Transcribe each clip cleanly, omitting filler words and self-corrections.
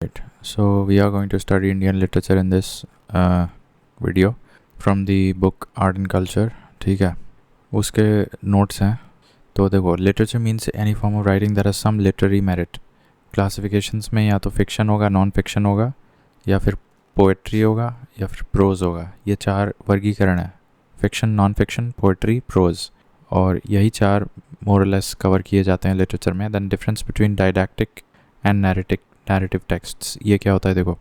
Right. So we are going to study Indian literature in this video from the book Art and Culture. ठीक है, उसके notes हैं. तो देखो, literature means any form of writing that has some literary merit. Classifications में या तो fiction होगा, non fiction होगा, या फिर poetry होगा, या फिर prose होगा. ये चार वर्गीकरण है: fiction, non fiction, poetry, prose. और यही चार more or less cover किए जाते हैं literature में. Then difference between didactic and narrative texts. ये क्या होता है? देखो,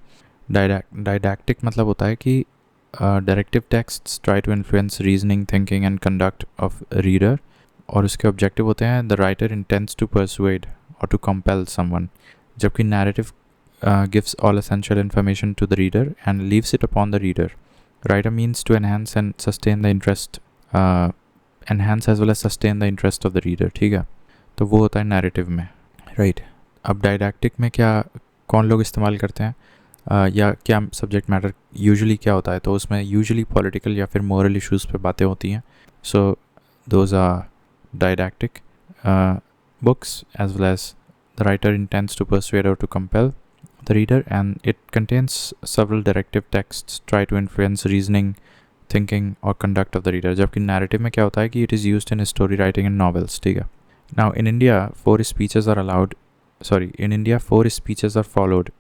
didactic मतलब होता है कि directive texts try to influence reasoning, thinking and conduct of reader, और उसके ऑब्जेक्टिव होते हैं the writer intents to persuade और टू कंपेल समवन. जबकि narrative gives all essential information to the reader and leaves it upon the reader. Writer means to enhance and sustain the interest, enhance as well as sustain the interest of the reader. ठीक है, तो वो होता है narrative में, right. अब डायडैक्टिक में क्या कौन लोग इस्तेमाल करते हैं, या क्या सब्जेक्ट मैटर यूजुअली क्या होता है? तो उसमें यूजुअली पॉलिटिकल या फिर मोरल इश्यूज़ पे बातें होती हैं. So those are didactic books as well as the writer intents to persuade और to compel the reader, and it contains several directive texts try to influence reasoning, thinking और conduct of the reader. जबकि narrative में क्या होता है कि it is used in story writing and novels. ठीक है. Now in India 4 speeches are allowed. In India, 4 speeches are followed: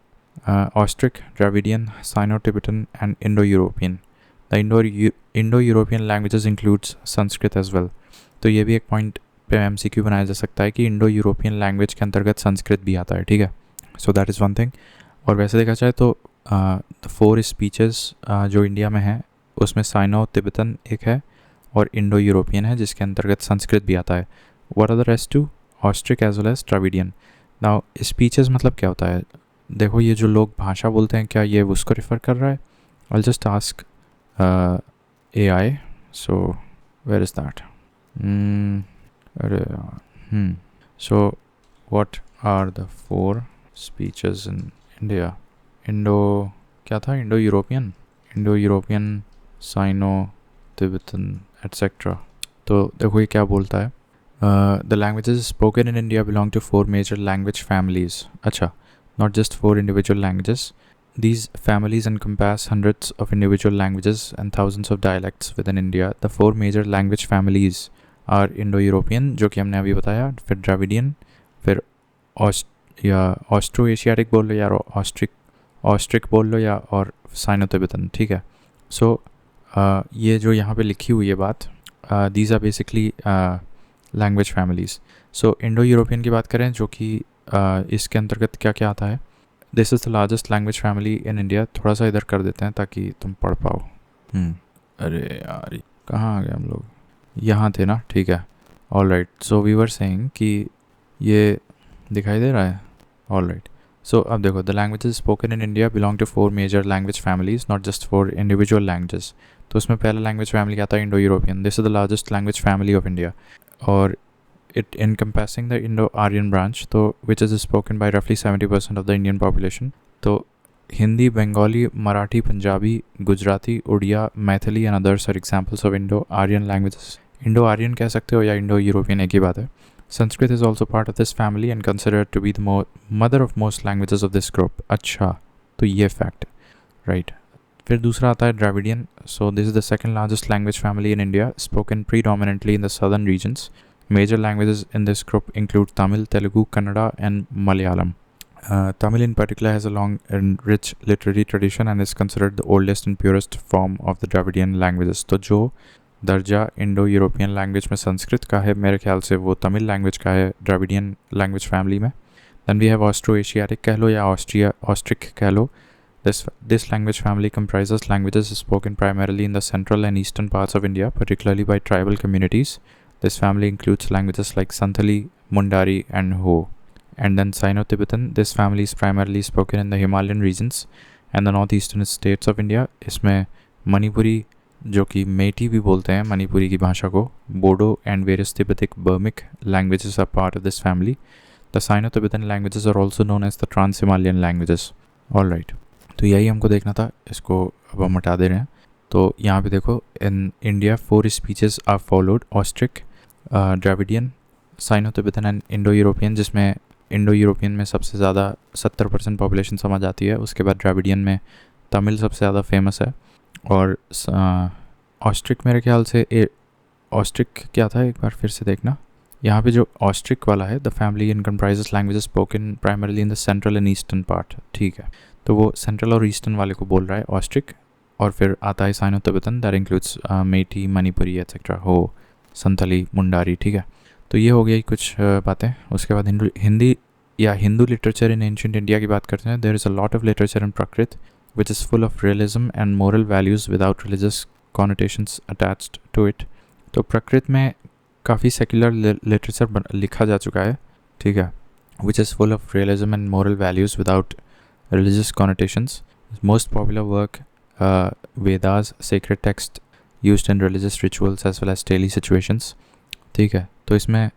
Austric, Dravidian, Sino-Tibetan, and Indo-European. The Indo-European languages includes Sanskrit as well. तो ये भी एक point पे MCQ बनाया जा सकता है कि इंडो यूरोपियन लैंग्वेज के अंतर्गत संस्कृत भी आता है. ठीक है, so that is one thing. और वैसे देखा जाए तो 4 speeches जो इंडिया में हैं उसमें साइनो-तिब्बतन एक है और इंडो-यूरोपियन है जिसके अंतर्गत संस्कृत भी आता है. What are the rest two? Austric as well as Dravidian. Now speeches मतलब क्या होता है? देखो, ये जो लोग भाषा बोलते हैं, क्या ये उसको रिफ़र कर रहा है? I just ask AI. So where is that? So what are the 4 speeches in India? क्या था? Indo European, Sino, Tibetan etcetera. तो देखो ये क्या बोलता है. The languages spoken in India belong to 4 major language families. Acha, not just 4 individual languages. These families encompass hundreds of individual languages and thousands of dialects within India. The 4 major language families are Indo-European, जो कि हमने अभी बताया, फिर Dravidian, फिर Austro-Asiatic बोल लो या Austric बोल लो या और Sino-Tibetan. ठीक है. So ये जो यहाँ पे लिखी हुई है बात, these are basically language families. So Indo European की बात करें जो कि इसके अंतर्गत क्या क्या आता है. This is the largest language family in India. थोड़ा सा इधर कर देते हैं ताकि तुम पढ़ पाओ. अरे यार, कहाँ आ गए हम लोग? यहाँ थे ना. ठीक है, all right. So we were saying कि ये दिखाई दे रहा है. All right. सो अब देखो, the languages spoken in India belong to 4 major language families, not just 4 individual languages. तो उसमें पहला लैंग्वेज फैमिली आता है Indo European. This is the largest language family of India, और it encompassing the Indo-Aryan branch, तो which is spoken by roughly 70% of the Indian population. तो Hindi, Bengali, Marathi, Punjabi, Gujarati, Odia, Maithili and others are examples of Indo-Aryan languages. Indo-Aryan कह सकते हो या Indo-European, एक ही बात है. Sanskrit is also part of this family and considered to be the mother of most languages of this group. अच्छा, तो ये fact, right. फिर दूसरा आता है Dravidian. So this is the second largest language family in India, spoken predominantly in the southern regions. Major languages in this group include Tamil, Telugu, Kannada and Malayalam. Tamil in particular has a long and rich literary tradition and is considered the oldest and purest form of the Dravidian languages. तो जो दर्जा Indo European language में संस्कृत का है, मेरे ख्याल से वो तमिल लैंग्वेज का है ड्राविडियन लैंग्वेज फैमिली में. Then we have Austro-Asiatic कह लो या Austric कह लो. This language family comprises languages spoken primarily in the central and eastern parts of India, particularly by tribal communities. This family includes languages like Santali, Mundari and Ho. And then Sino-Tibetan. This family is primarily spoken in the Himalayan regions and the northeastern states of India. इसमें मणिपुरी, जो कि मेटी भी बोलते हैं मणिपुरी की भाषा को, Bodo and various Tibetic Burmic languages are part of this family. The Sino-Tibetan languages are also known as the Trans-Himalayan languages. All right. तो यही हमको देखना था, इसको अब हम हटा दे रहे हैं. तो यहाँ पे देखो, in India 4 speeches are followed: Austric, Dravidian, Sino Tibetan and Indo European, जिसमें इंडो यूरोपियन में सबसे ज़्यादा 70% पॉपुलेशन समझ आती है, उसके बाद द्राविडियन में तमिल सबसे ज़्यादा फेमस है, और ऑस्ट्रिक मेरे ख्याल से ऑस्ट्रिक क्या था, एक बार फिर से देखना। यहाँ पे जो ऑस्ट्रिक वाला है, the family in comprises languages spoken primarily in the central and eastern part, ठीक है, तो वो सेंट्रल और ईस्टर्न वाले को बोल रहा है ऑस्ट्रिक। और फिर आता है Sino Tibetan, that includes Meitei, Manipuri etcetera, Ho Santhali, Mundari, ठीक है। तो ये हो गई कुछ बातें। उसके बाद Hindu literature in ancient India की बात करते हैं। There is a lot of literature in Prakrit which is full of realism and moral values without religious connotations attached to it. तो प्राकृत में काफ़ी सेक्युलर लिटरेचर लिखा जा चुका है, ठीक है, विच is full of realism and moral values without religious connotations. Most popular work, Vedas, sacred text used in religious rituals as well as daily situations. ठीक है, तो इसमें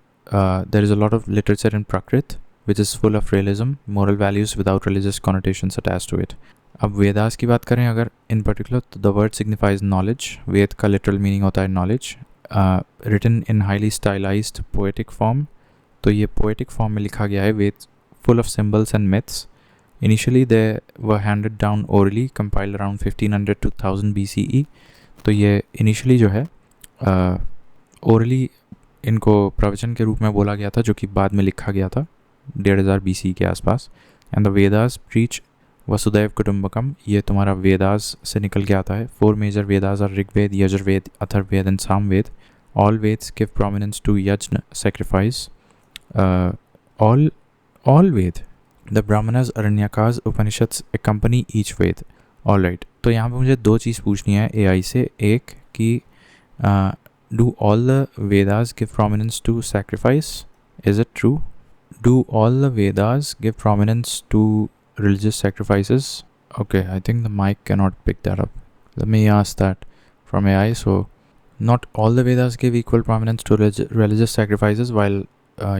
there is a lot of literature in Prakrit which is full of realism, moral values without religious connotations attached to it. अब वेदास की बात करें अगर in particular, तो the word signifies knowledge. वेद का literal meaning होता है knowledge. Written in highly stylized poetic form. तो ये poetic form में लिखा गया है वेद, full of symbols and myths. Initially they were handed down orally, compiled around 1500 to 1000 BCE. तो ये initially जो है orally इनको प्रवचन के रूप में बोला गया था, जो कि बाद में लिखा गया था 1500 BCE के आसपास। And the Vedas preach वसुदैव कुटुंबकम, ये तुम्हारा वेदास से निकल के आता है। 4 major Vedas are Rigveda, Yajurveda, Atharvaveda and Samaveda. All Veds give prominence to yajna, sacrifice. All Ved, The Brahmanas, Aranyakas, Upanishads accompany each Ved. All right. तो यहाँ पे मुझे 2 चीज़ पूछनी है AI से। एक कि do all the Vedas give prominence to sacrifice? Is it true? Do all the Vedas give prominence to religious sacrifices? Okay, I think the mic cannot pick that up. Let me ask that from AI. So, not all the Vedas give equal prominence to religious sacrifices, while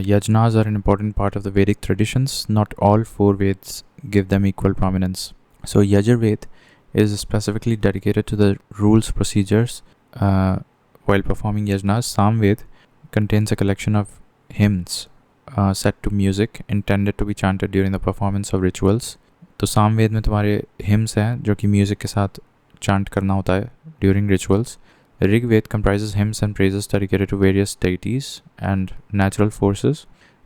yajnas are an important part of the Vedic traditions. Not all 4 Veds give them equal prominence. So Yajurved is specifically dedicated to the rules, procedures while performing yajnas. Samved contains a collection of hymns set to music intended to be chanted during the performance of rituals. तो सामवेद में तुम्हारे hymns हैं जो कि music के साथ chant करना होता है during rituals. Rigved comprises hymns and praises dedicated to various deities and natural forces.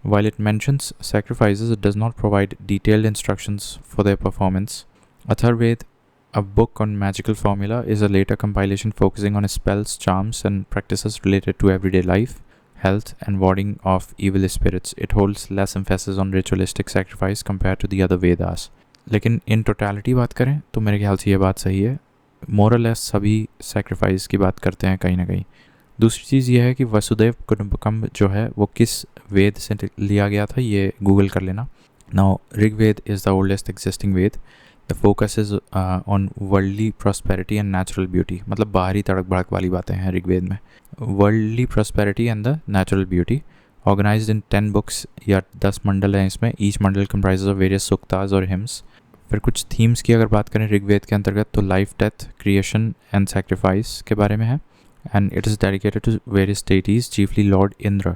While it mentions sacrifices, it does not provide detailed instructions for their performance. Atharved, a book on magical formula, is a later compilation focusing on spells, charms, and practices related to everyday life, health, and warding off evil spirits. It holds less emphasis on ritualistic sacrifice compared to the other Vedas. लेकिन in totality बात करें तो मेरे ख्याल से ये बात सही है। मोरलेस सभी सेक्रीफाइस की बात करते हैं कहीं ना कहीं। दूसरी चीज़ ये है कि वसुदैव कुटुंबकम जो है वो किस वेद से लिया गया था, ये गूगल कर लेना। Now Rigveda is the oldest existing Veda. The focus is on worldly prosperity and natural beauty, मतलब बाहरी तड़क भड़क वाली बातें हैं ऋग्वेद में। Worldly prosperity and the natural beauty, organised in 10 books या 10 मंडल हैं इसमें। Each mandal comprises of various suktas और हिम्स। फिर कुछ थीम्स की अगर बात करें ऋग्वेद के अंतर्गत तो life, death, creation and sacrifice के बारे में है। And it is dedicated to various deities, chiefly lord Indra.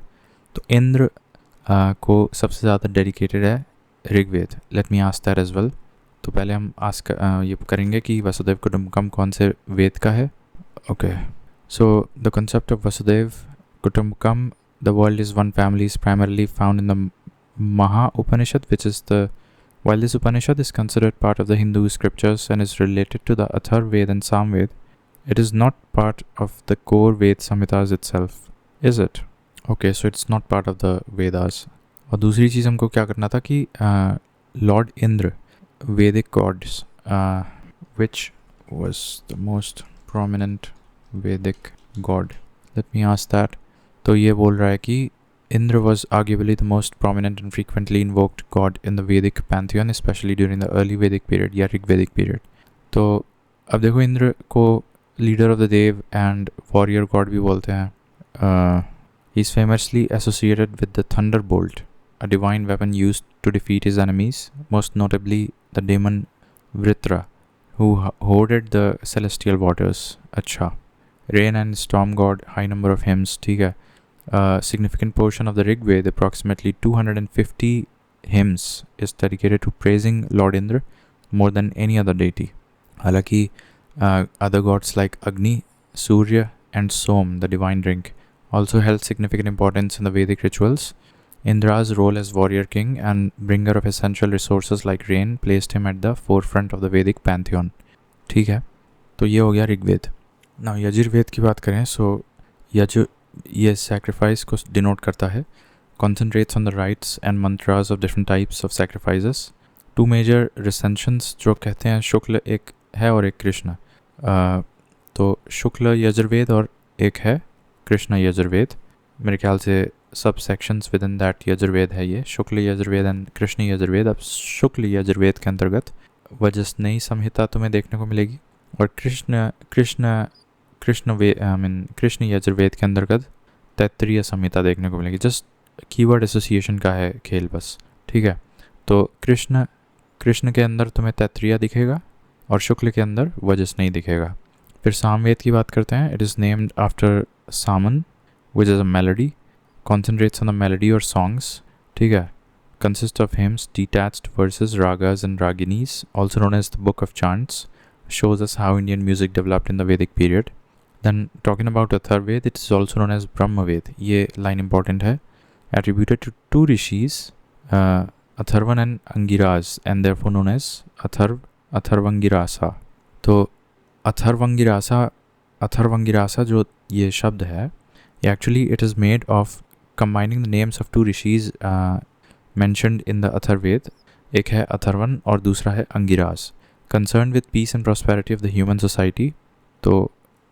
तो इंद्र को सबसे ज़्यादा डेडिकेटेड है Rigveda. Let me ask that as well. तो पहले हम ये करेंगे कि वसुदेव कुटुंबकम कौन से वेद का है। Okay, so the concept of Vasudhaiva Kutumbakam, the world is one family, is primarily found in the Maha Upanishad, which is the While this Upanishad is considered part of the Hindu scriptures and is related to the Atharvaved and Samved, it is not part of the core Ved Samhitas itself, is it? Okay, so it's not part of the Vedas. और दूसरी चीज़ हमको क्या करना था कि Lord Indra, Vedic gods, which was the most prominent Vedic god? Let me ask that. तो ये बोल रहा है कि Indra was arguably the most prominent and frequently invoked god in the Vedic pantheon, especially during the early Vedic period या ऋग्वेदिक period. तो अब देखो इंद्र को leader of the Dev and warrior god भी बोलते हैं. He is famously associated with the thunderbolt, a divine weapon used to defeat his enemies, most notably the demon Vritra, who hoarded the celestial waters. अच्छा, rain and storm god, high number of hymns, ठीक है. A significant portion of the Rig Veda, approximately 250 hymns is dedicated to praising Lord Indra more than any other deity. हालांकि other gods like Agni, Surya and Som, the divine drink, also held significant importance in the Vedic rituals. Indra's role as warrior king and bringer of essential resources like rain placed him at the forefront of the Vedic pantheon. ठीक है, तो ये हो गया Rigveda. Now Yajurveda की बात करें, सो ये सैक्रिफाइस को डिनोट करता है. Concentrates on the rites and mantras of different types of sacrifices. Two major recensions जो कहते हैं शुक्ल एक है और एक कृष्ण. तो शुक्ल यजुर्वेद और एक है कृष्ण यजुर्वेद. मेरे ख्याल से सब sections with in that Yajurveda है ये, शुक्ल यजुर्वेद एंड कृष्ण यजुर्वेद. अब शुक्ल यजुर्वेद के अंतर्गत वजस्नेयी संहिता तुम्हें देखने को मिलेगी और कृष्ण यजुर्वेद के अंतर्गत तैत्तरीय संहिता देखने को मिलेगी. जस्ट कीवर्ड एसोसिएशन का है खेल बस, ठीक है. तो कृष्ण के अंदर तुम्हें तैत्तरीय दिखेगा और शुक्ल के अंदर वजस्नेयी दिखेगा. फिर सामवेद की बात करते हैं. It is named after Saman which is a melody, concentrates on the melody or songs, ठीक है. Consists of hymns, detached verses, ragas and raginis, also known as the Book of Chants. Shows us how Indian music developed in the Vedic period. Then talking about Atharvaved, it is also known as Brahmaved. ये line important है. Attributed to two rishis, Atharvan and Angiras, and therefore known as Atharvangirasa. तो अथर्वंगिरासा जो ये शब्द है, actually it is made of combining the names of two rishis mentioned in the Atharvaved. एक है अथर्वन और दूसरा है अंगिरास. Concerned with peace and prosperity of the human society. तो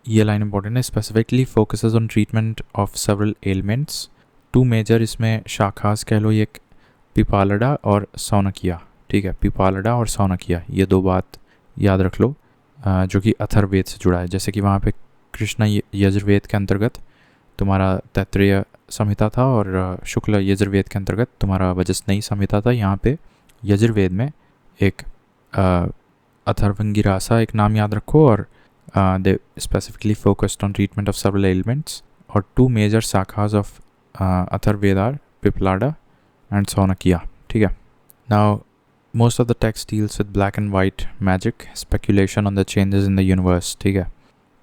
ये लाइन इंपॉर्टेंट है. Specifically focuses on treatment of several ailments. Two major इसमें शाखास कह लो, एक पिपालडा और सौनकिया, ठीक है. पिपालडा और सौनकिया, ये दो बात याद रख लो जो कि अथर्ववेद से जुड़ा है. जैसे कि वहाँ पे कृष्ण यजुर्वेद के अंतर्गत तुम्हारा तैत्तरीय संहिता था और शुक्ल यजुर्वेद के अंतर्गत तुम्हारा वजस्नेयी संहिता था. यहाँ पे यजुर्वेद में एक अथर्वंगिरासा एक नाम याद रखो और they specifically focused on treatment of several elements. और two major shakhas of Atharvaveda are Paippalada and Shaunakiya, ठीक है. Now most of the text deals with black and white magic, speculation on the changes in the universe, ठीक है.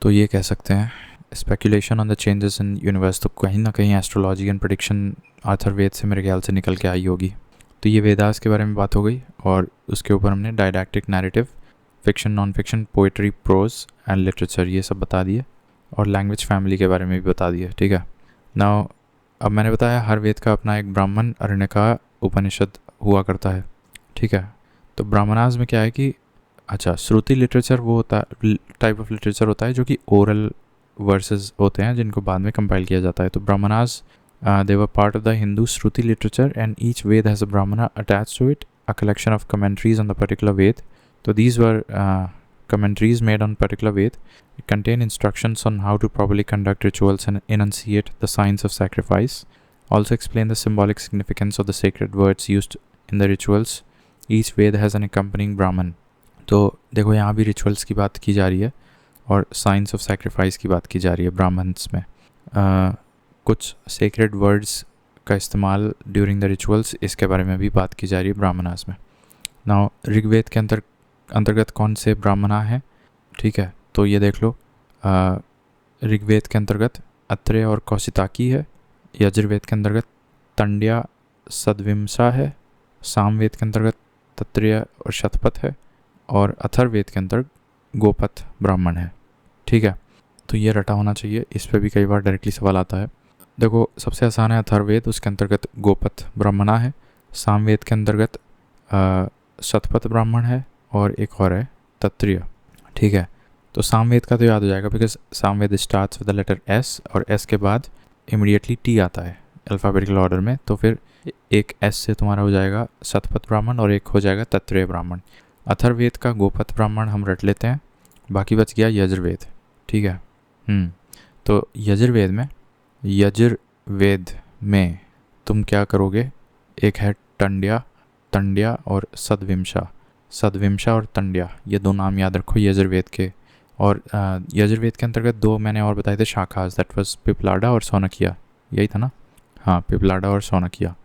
तो ये कह सकते हैं speculation on the changes in universe, तो कहीं ना कहीं एस्ट्रोलॉजी एंड प्रेडिक्शन अथर्ववेद से मेरे ख्याल से निकल के आई होगी. तो ये वेदास के बारे में बात हो गई और उसके ऊपर हमने didactic narrative, fiction, non fiction, poetry, prose and literature ये सब बता दिए और लैंग्वेज फैमिली के बारे में भी बता दिए, ठीक है. नाउ अब मैंने बताया हर वेद का अपना एक ब्राह्मण अरण्यका उपनिषद हुआ करता है, ठीक है. तो ब्राह्मणाज में क्या है कि अच्छा श्रुति लिटरेचर वो होता है, टाइप ऑफ लिटरेचर होता है जो कि ओरल वर्सेस होते हैं जिनको बाद में कंपाइल किया जाता है. तो Brahmanas they were part of the Hindu Shruti literature and each Ved has a Brahmana attached to it, a collection of commentaries on the particular Ved. So these were commentaries made on particular Ved. It contain instructions on how to properly conduct rituals and enunciate the signs of sacrifice. Also explain the symbolic significance of the sacred words used in the rituals. Each Ved has an accompanying Brahman. तो देखो यहाँ भी rituals की बात की जा रही है और साइंस ऑफ सैक्रिफाइस की बात की जा रही है ब्राह्मण्स में. कुछ सेक्रेड वर्ड्स का इस्तेमाल ड्यूरिंग द रिचुअल्स, इसके बारे में भी बात की जा रही है ब्राह्मणास में. नाउ ऋग्वेद के अंतर्गत कौन से ब्राह्मणा हैं, ठीक है. तो ये देख लो, ऋग्वेद के अंतर्गत अत्रेय और कौशिताकी है. यजुर्वेद के अंतर्गत तंड्या सद्विमसा है. सामवेद के अंतर्गत तत्रेय और शतपथ है और अथर्ववेद के अंतर्गत गोपथ ब्राह्मण है, ठीक है. तो ये रटा होना चाहिए, इस पर भी कई बार डायरेक्टली सवाल आता है. देखो सबसे आसान है अथर्ववेद, उसके अंतर्गत गोपथ ब्राह्मणा है. सामवेद के अंतर्गत शतपथ ब्राह्मण है और एक और है तत्रेय, ठीक है. तो सामवेद का तो याद हो जाएगा because Samaveda starts with the letter S और एस के बाद इमीडिएटली टी आता है अल्फ़ाबेटिकल ऑर्डर में. तो फिर एक एस से तुम्हारा हो जाएगा शतपथ ब्राह्मण और एक हो जाएगा तत्रेय ब्राह्मण. अथर्ववेद का गोपथ ब्राह्मण हम रट लेते हैं, बाकी बच गया यजुर्वेद, ठीक है. तो यजुर्वेद में तुम क्या करोगे, एक है तंड्या और सद्विमशा और तंड्या, ये दो नाम याद रखो यजुर्वेद के. और यजुर्वेद के अंतर्गत दो मैंने और बताए थे शाखास, दैट वाज पिपलाडा और सौनकिया, यही था ना. हाँ, पिपलाडा और सौनकिया,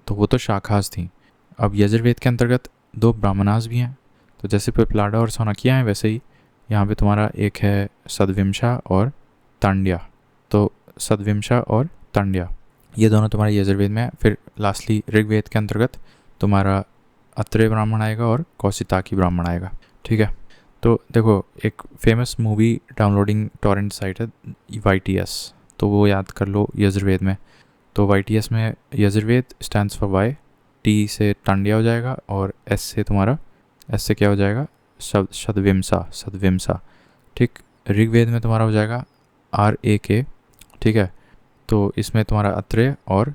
तो वो तो शाखास थी. अब यजुर्वेद के अंतर्गत 2 ब्राह्मणास भी हैं, तो जैसे पिपलाडा और सौनकिया हैं वैसे ही यहाँ पे तुम्हारा एक है सदविमशा और तांड्या। तो सदविमशा और तांड्या ये दोनों तुम्हारे यजुर्वेद में है। फिर लास्टली ऋग्वेद के अंतर्गत तुम्हारा अत्रेय ब्राह्मण आएगा और कौशिताकी ब्राह्मण आएगा, ठीक है। तो देखो एक famous movie downloading torrent site है YTS, तो वो याद कर लो यजुर्वेद में। तो YTS में Yajurveda stands for Y, T से तांड्या हो जाएगा और S से क्या हो जाएगा सदविमसा, ठीक। ऋग्वेद में तुम्हारा हो जाएगा RAK, ठीक है। तो इसमें तुम्हारा अत्रेय और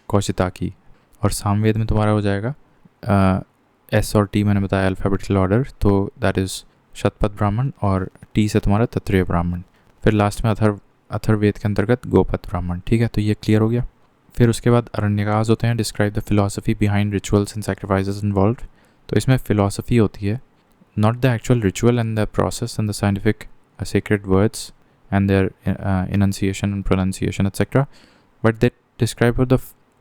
कौशिताकी, और सामवेद में तुम्हारा हो जाएगा S और T मैंने बताया अल्फ़ाबेटिकल ऑर्डर, तो दैट इज़ शतपथ ब्राह्मण, और T से तुम्हारा तत्रेय ब्राह्मण। फिर लास्ट में अथर्ववेद के अंतर्गत गोपथ ब्राह्मण, ठीक है। तो ये क्लियर हो गया। फिर उसके बाद अरण्यकास होते हैं, describe the philosophy behind rituals and sacrifices involved. तो इसमें फिलॉसफी होती है, not the actual ritual and the process and the scientific sacred words and their enunciation and pronunciation etc, but they describe the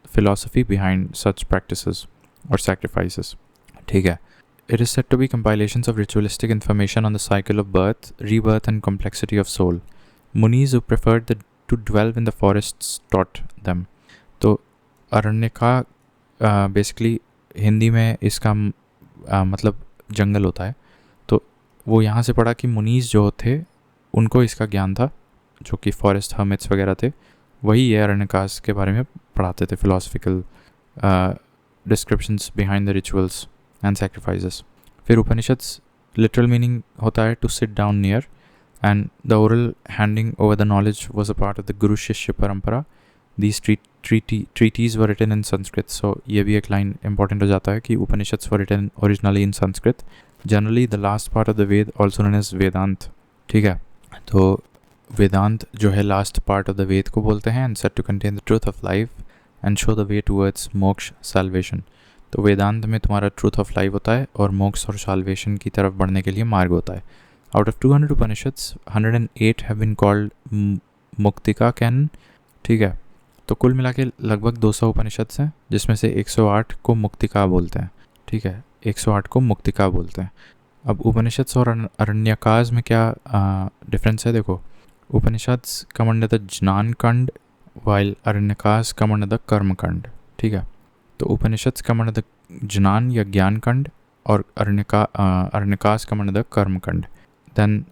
philosophy behind such practices or sacrifices, ठीक है। It is said to be compilations of ritualistic information on the cycle of birth, rebirth and complexity of soul. Munis who preferred to dwell in the forests taught them. तो अरण्यका basically Hindi में इसका मतलब जंगल होता है। तो वो यहाँ से पढ़ा कि मुनीस जो थे उनको इसका ज्ञान था, जो कि फॉरेस्ट हर्मिट्स वगैरह थे, वही ये अरण्यकास के बारे में पढ़ाते थे, philosophical descriptions behind the rituals and sacrifices. फिर उपनिषद्स लिटरल मीनिंग होता है to sit down near, and the oral handing over the knowledge was a part of the guru shishya parampara. These treaties were written in Sanskrit. So ये भी एक line important हो जाता है कि Upanishads were written originally in Sanskrit. Generally the last part of the Ved also known as वेदांत, ठीक है। तो वेदांत जो है last part of the Veda को बोलते हैं, and set to contain the truth of life and show the way towards moksha salvation. तो वेदांत में तुम्हारा ट्रूथ ऑफ लाइफ होता है और मोक्ष और साल्वेशन की तरफ बढ़ने के लिए मार्ग होता है। Out of 200 Upanishads 108 have been called Muktika canon, ठीक है। तो कुल मिला के लगभग 200 उपनिषद्स हैं, जिसमें से 108 को मुक्तिका बोलते हैं, ठीक है। 108 को मुक्तिका बोलते हैं। अब उपनिषद्स और अरण्यकास में क्या डिफरेंस है, देखो उपनिषद्स कम अंडर द ज्ञान खंड वाइल अरण्यकास कम अंडर द कर्म खंड, ठीक है। तो उपनिषद्स कम अंडर द ज्ञान या ज्ञान खंड और अरण्यकास कम अंडर द कर्म खंड। देन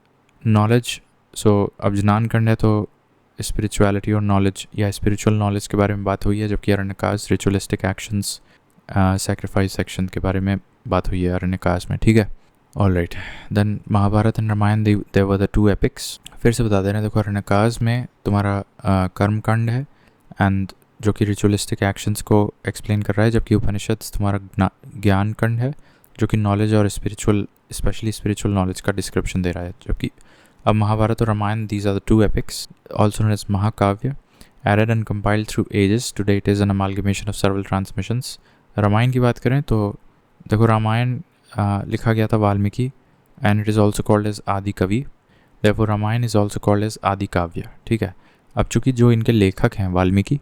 नॉलेज, सो अब ज्ञान खंड है तो स्पिरिचुअलिटी और नॉलेज या स्पिरिचुअल नॉलेज के बारे में बात हुई है, जबकि अरण्यकास रिचुअलिस्टिक एक्शंस सैक्रिफाइस सेक्शन के बारे में बात हुई है अरण्यकास में, ठीक है। All right, then Mahabharata and Ramayana they were the 2 epics. फिर से बता देना, देखो अरण्यकास में तुम्हारा कर्मकांड है एंड जो कि रिचुअलिस्टिक एक्शंस को एक्सप्लेन कर रहा है, जबकि उपनिषद तुम्हारा ज्ञान खंड है जो कि नॉलेज और स्पिरिचुअल, स्पेशली स्पिरिचुअल नॉलेज का डिस्क्रिप्शन दे रहा है। जबकि अब महाभारत और Ramayana, these are the 2 epics also known as mahakavya, added and compiled through ages. Today it is an amalgamation of several transmissions. Ramayana की बात करें तो देखो रामायण लिखा गया था Valmiki, and it is also called as Adi Kavi, therefore Ramayana is also called as Adi Kavya, ठीक है। अब चूँकि जो इनके लेखक हैं वाल्मीकि,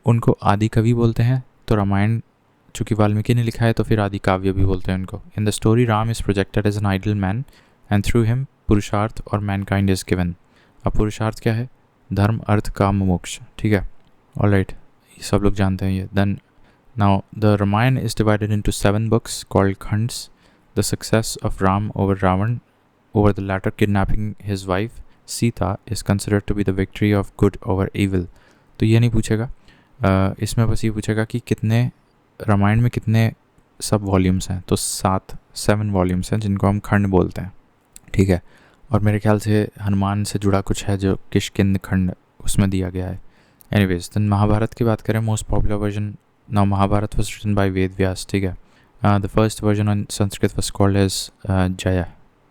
उनको आदि कवि बोलते हैं, तो रामायण चूँकि वाल्मीकि ने लिखा है तो फिर आदि काव्य भी बोलते हैं उनको। In the story Ram is projected as an ideal man and through him purushartha और मैनकाइंड इज़ गिवन। अब पुरुषार्थ क्या है, धर्म अर्थ काम मोक्ष, ठीक है। ऑल राइट, ये सब लोग जानते हैं ये। Then now the Ramayana is divided into 7 books called khands. The success of Rama over Ravana, over the latter kidnapping his wife Sita, is considered to be the victory of good over evil. तो ये नहीं पूछेगा, इसमें बस ये पूछेगा कि कितने रामायण में कितने सब वॉल्यूम्स हैं। तो 7 वॉल्यूम्स हैं जिनको हम खंड बोलते हैं, ठीक है। और मेरे ख्याल से हनुमान से जुड़ा कुछ है जो किष्किंध खंड, उसमें दिया गया है। एनीवेज, देन महाभारत की बात करें, most popular version now Mahabharata was written by Veda Vyasa, ठीक है। The first version on Sanskrit was called as Jaya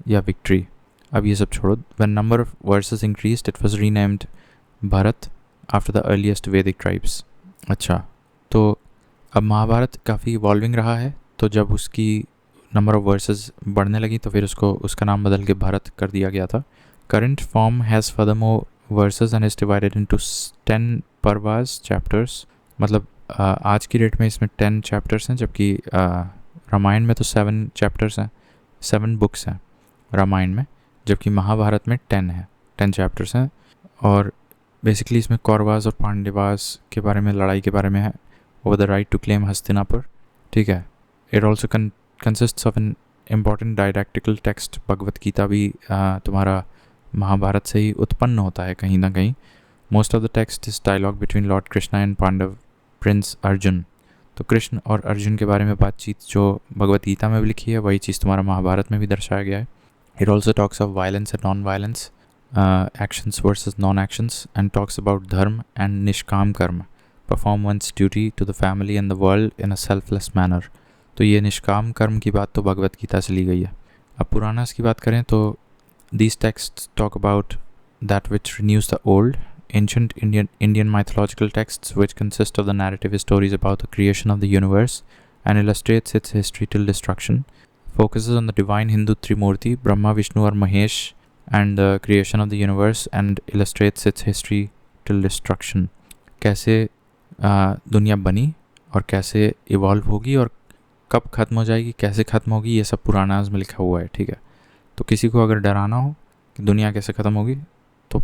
या विक्ट्री। अब ये सब छोड़ो, when number of verses increased it was renamed Bharata after the earliest Vedic tribes. अच्छा, तो अब महाभारत काफ़ी इवॉल्विंग रहा है, तो जब उसकी नंबर ऑफ वर्सेस बढ़ने लगी तो फिर उसका नाम बदल के भारत कर दिया गया था। Current form has furthermore verses and is divided into 10 parvas chapters. मतलब आज की डेट में इसमें 10 चैप्टर्स हैं, जबकि रामायण में तो 7 चैप्टर्स हैं, 7 बुक्स हैं रामायण में, जबकि महाभारत में 10 है, 10 चैप्टर्स हैं। और बेसिकली इसमें कौरवास और पांडवास के बारे में, लड़ाई के बारे में है, over the right to claim Hastinapur, ठीक है। It also consists of an important didactical text. Bhagavad Gita भी तुम्हारा महाभारत से ही उत्पन्न होता है कहीं ना कहीं। Most of the text is dialogue between lord Krishna and Pandava prince Arjun. तो कृष्ण और अर्जुन के बारे में बातचीत जो भगवत गीता में भी लिखी है, वही चीज़ तुम्हारा महाभारत में भी दर्शाया गया है। It also talks of violence and non violence, actions versus non-actions, and talks about dharma and nishkam karma, perform one's duty to the family and the world in a selfless manner। तो ये निष्काम कर्म की बात तो भगवत गीता से ली गई है। अब पुराणास की बात करें तो these texts talk about that which renews the old, ancient Indian mythological texts which consist of the narrative stories about the creation of the universe and illustrates its history till destruction, focuses on the divine Hindu Trimurti, Brahma, Vishnu और Mahesh and the creation of the universe and illustrates its history till destruction। कैसे दुनिया बनी और कैसे evolve होगी और कब ख़त्म हो जाएगी, कैसे ख़त्म होगी, ये सब पुराणास में लिखा हुआ है, ठीक है। तो किसी को अगर डराना हो कि दुनिया कैसे ख़त्म होगी तो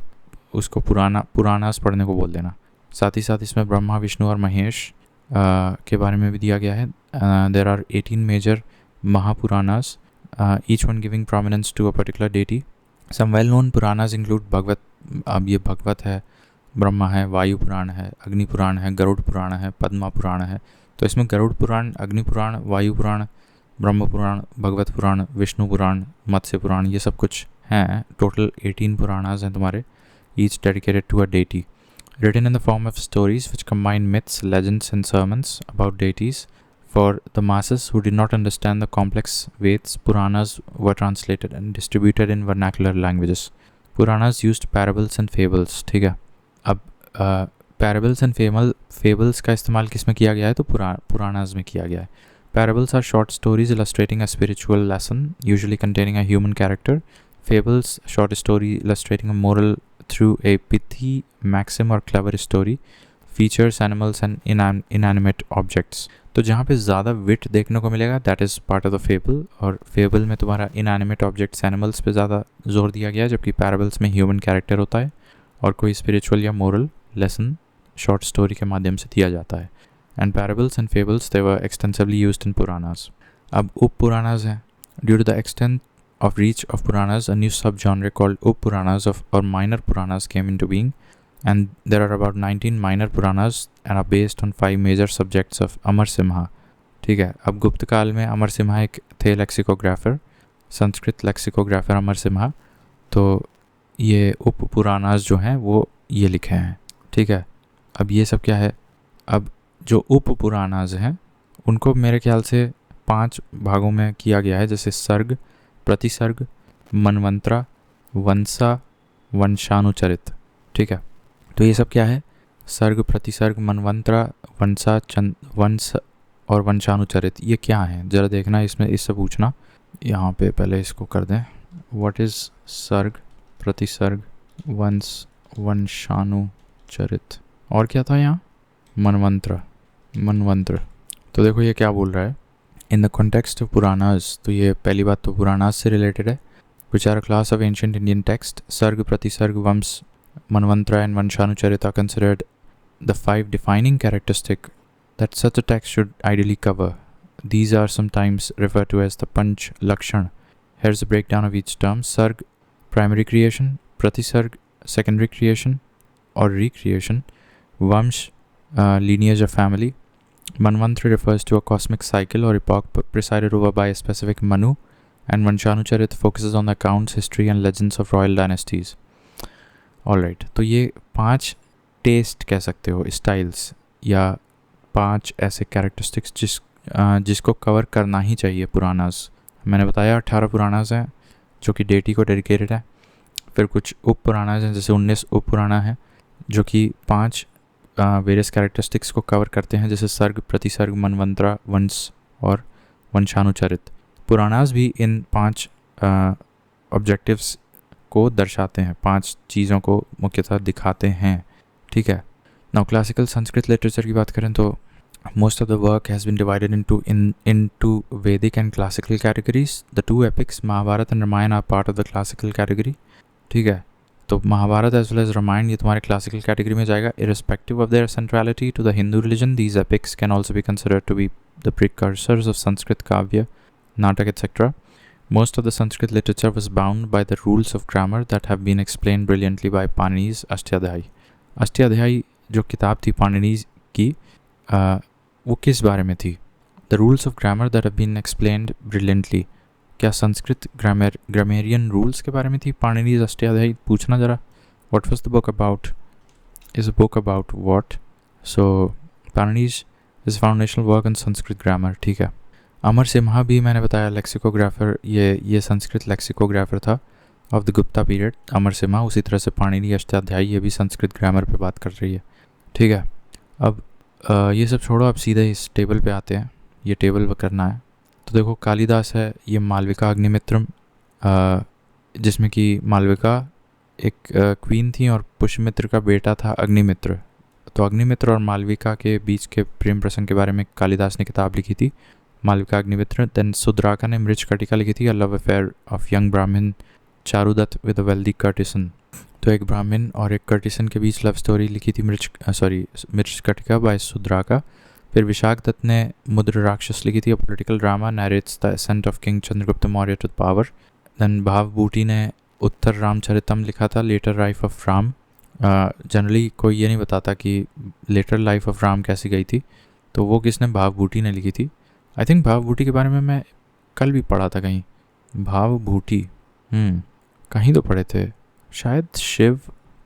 उसको पुराणास पढ़ने को बोल देना। साथ ही साथ इसमें ब्रह्मा, विष्णु और महेश के बारे में भी दिया गया है। There are 18 major Mahapuranas, each one giving prominence to a particular deity. Some well known Puranas include Bhagavata, अब ये भगवत है, ब्रह्मा है, वायु पुराण है, अग्नि पुराण है, गरुड़ पुराण है, पद्मा पुराण है। तो इसमें गरुड़ पुराण, अग्नि पुराण, वायु पुराण, ब्रह्म पुराण, भगवत पुराण, विष्णु पुराण, मत्स्य पुराण, ये सब कुछ हैं। टोटल 18 पुराणास हैं तुम्हारे, each dedicated to a deity, written in the form of stories which combine myths, legends and sermons about deities. For the masses who did not understand the complex Veds, Puranas were translated and distributed in vernacular languages. Puranas used parables and fables, ठीक है। अब parables and fables का इस्तेमाल किस में किया गया है तो पुराणास में किया गया है। Parables are short stories illustrating a spiritual lesson, usually containing a human character. Fables, short story illustrating a moral through a pithy maxim or clever story, features animals and inanimate objects। तो जहाँ पे ज़्यादा विट देखने को मिलेगा that is part of the fable, और fable में तुम्हारा इनएनिमेट ऑब्जेक्ट्स, एनिमल्स पे ज़्यादा जोर दिया गया है, जबकि पैराबल्स में ह्यूमन कैरेक्टर होता है और कोई स्पिरिचुअल या मोरल लेसन शॉर्ट स्टोरी के माध्यम से दिया जाता है। And parables and fables they were extensively used in Puranas. अब उप पुराणास हैं। Due to the extent of reach of Puranas, a new subgenre called Up-Puranas or minor Puranas came into being, and there are about 19 minor Puranas and are based on 5 major subjects of Amar Simha। ठीक है। अब गुप्त काल में अमर सिम्हा एक थे lexicographer, Sanskrit lexicographer अमर सिम्हा। तो ये उप पुराणास जो हैं वो ये लिखे हैं, ठीक है। अब ये सब क्या है, अब जो उप पुराणास हैं उनको मेरे ख्याल से 5 भागों में किया गया है, जैसे सर्ग, प्रतिसर्ग, मनवंतरा, वंशा, वंशानुचरित, ठीक है। तो ये सब क्या है, सर्ग, प्रतिसर्ग, मनवंतरा, वंश और वंशानुचरित, ये क्या है ज़रा देखना, इसमें इससे पूछना। यहाँ पे पहले इसको कर दें, व्हाट इज़ सर्ग, प्रतिसर्ग, वंश, वंशानुचरित, और क्या था यहाँ, मनवंत्र। तो देखो ये क्या बोल रहा है, in the context of Puranas. तो ये पहली बात तो पुराणास से रिलेटेड है, which are a class of ancient Indian text. Sarga, Pratisarga, Vamsha, Manvantara and Vamshanucharita are considered the 5 defining characteristic that such a text should ideally cover. These are sometimes referred to as the Panch Lakshan. Here's a breakdown of each term. Sarg, primary creation. Pratisarg, secondary creation or recreation. Vamsh, lineage of family. Manvantri refers to a cosmic cycle or epoch presided over by a specific Manu. And Vanshanucharit focuses on the accounts, history and legends of royal dynasties. Alright, तो ये 5 test कह सकते हो, styles या 5 ऐसे characteristics जिसको cover करना ही चाहिए पुराणास। मैंने बताया 18 पुराणास हैं जो कि डेटी को डेडिकेटेड है। फिर कुछ उप पुराणास हैं, जैसे 19 उप पुराणा हैं जो कि 5 वेरियस कैरेक्टरिस्टिक्स को कवर करते हैं, जैसे सर्ग, प्रतिसर्ग, मनवंतरा, वंश और वंशानुचरित। पुराणास भी इन 5 ऑब्जेक्टिव्स को दर्शाते हैं, 5 चीज़ों को मुख्यतः दिखाते हैं, ठीक है। नाउ क्लासिकल संस्कृत लिटरेचर की बात करें तो Most of the work has been divided into Vedic and classical categories. The two epics, Mahabharata and Ramayana, are part of the classical category. ठीक है, तो Mahabharata as well as Ramayana ये तुम्हारे क्लासिकल कैटेगरी में जाएगा. Irrespective of their centrality to the Hindu religion, these epics can also be considered to be the precursors of Sanskrit kavya, natak etc. Most of the Sanskrit literature was bound by the rules of grammar that have been explained brilliantly by Panini's Ashtadhyayi. Ashtadhyayi जो किताब थी पाणिनि की, वो किस बारे में थी? The rules of grammar that have been explained brilliantly. क्या संस्कृत ग्रामेरियन रूल्स के बारे में थी पाणिनिज अष्टाध्यायी? पूछना ज़रा. What was the book about? Is a book about what? So Panini's is foundational work on Sanskrit grammar. ठीक है. अमर सिम्हा भी मैंने बताया लेक्सिकोग्राफर, ये संस्कृत लेक्सिकोग्राफर था of the Gupta period. Amar Simha, उसी तरह से पाणिनि अष्टाध्यायी ये भी संस्कृत ग्रामर पे बात कर रही है. ठीक है. अब ये सब छोड़ो, अब सीधे इस टेबल पे आते हैं. ये टेबल करना है तो देखो, कालिदास है, ये मालविका अग्निमित्रम, जिसमें कि मालविका एक क्वीन थी और पुष्यमित्र का बेटा था अग्निमित्र. तो अग्निमित्र और मालविका के बीच के प्रेम प्रसंग के बारे में कालिदास ने किताब लिखी थी, मालविका अग्निमित्र. देन सुद्राका ने मृच्छकटिका लिखी थी, a love affair of young ब्राह्मण चारुदत्त विद अ वेल्दी कर्टिसन. तो एक ब्राह्मण और एक कर्टिसन के बीच लव स्टोरी लिखी थी मृच्छकटिका बाय सुद्राका. फिर विशाख दत्त ने मुद्र राक्षस लिखी थी, a political drama narrates the ascent of king Chandragupta Maurya to power. Then Bhavabhuti ने उत्तर रामचरितम लिखा था, later life of Ram. Generally कोई ये नहीं बताता कि लेटर लाइफ ऑफ राम कैसी गई थी, तो वो किसने? भावभूति ने लिखी थी. आई थिंक भावभूति के बारे में मैं कल भी पढ़ा था कहीं. भावभूति कहीं तो पढ़े थे शायद. शिव,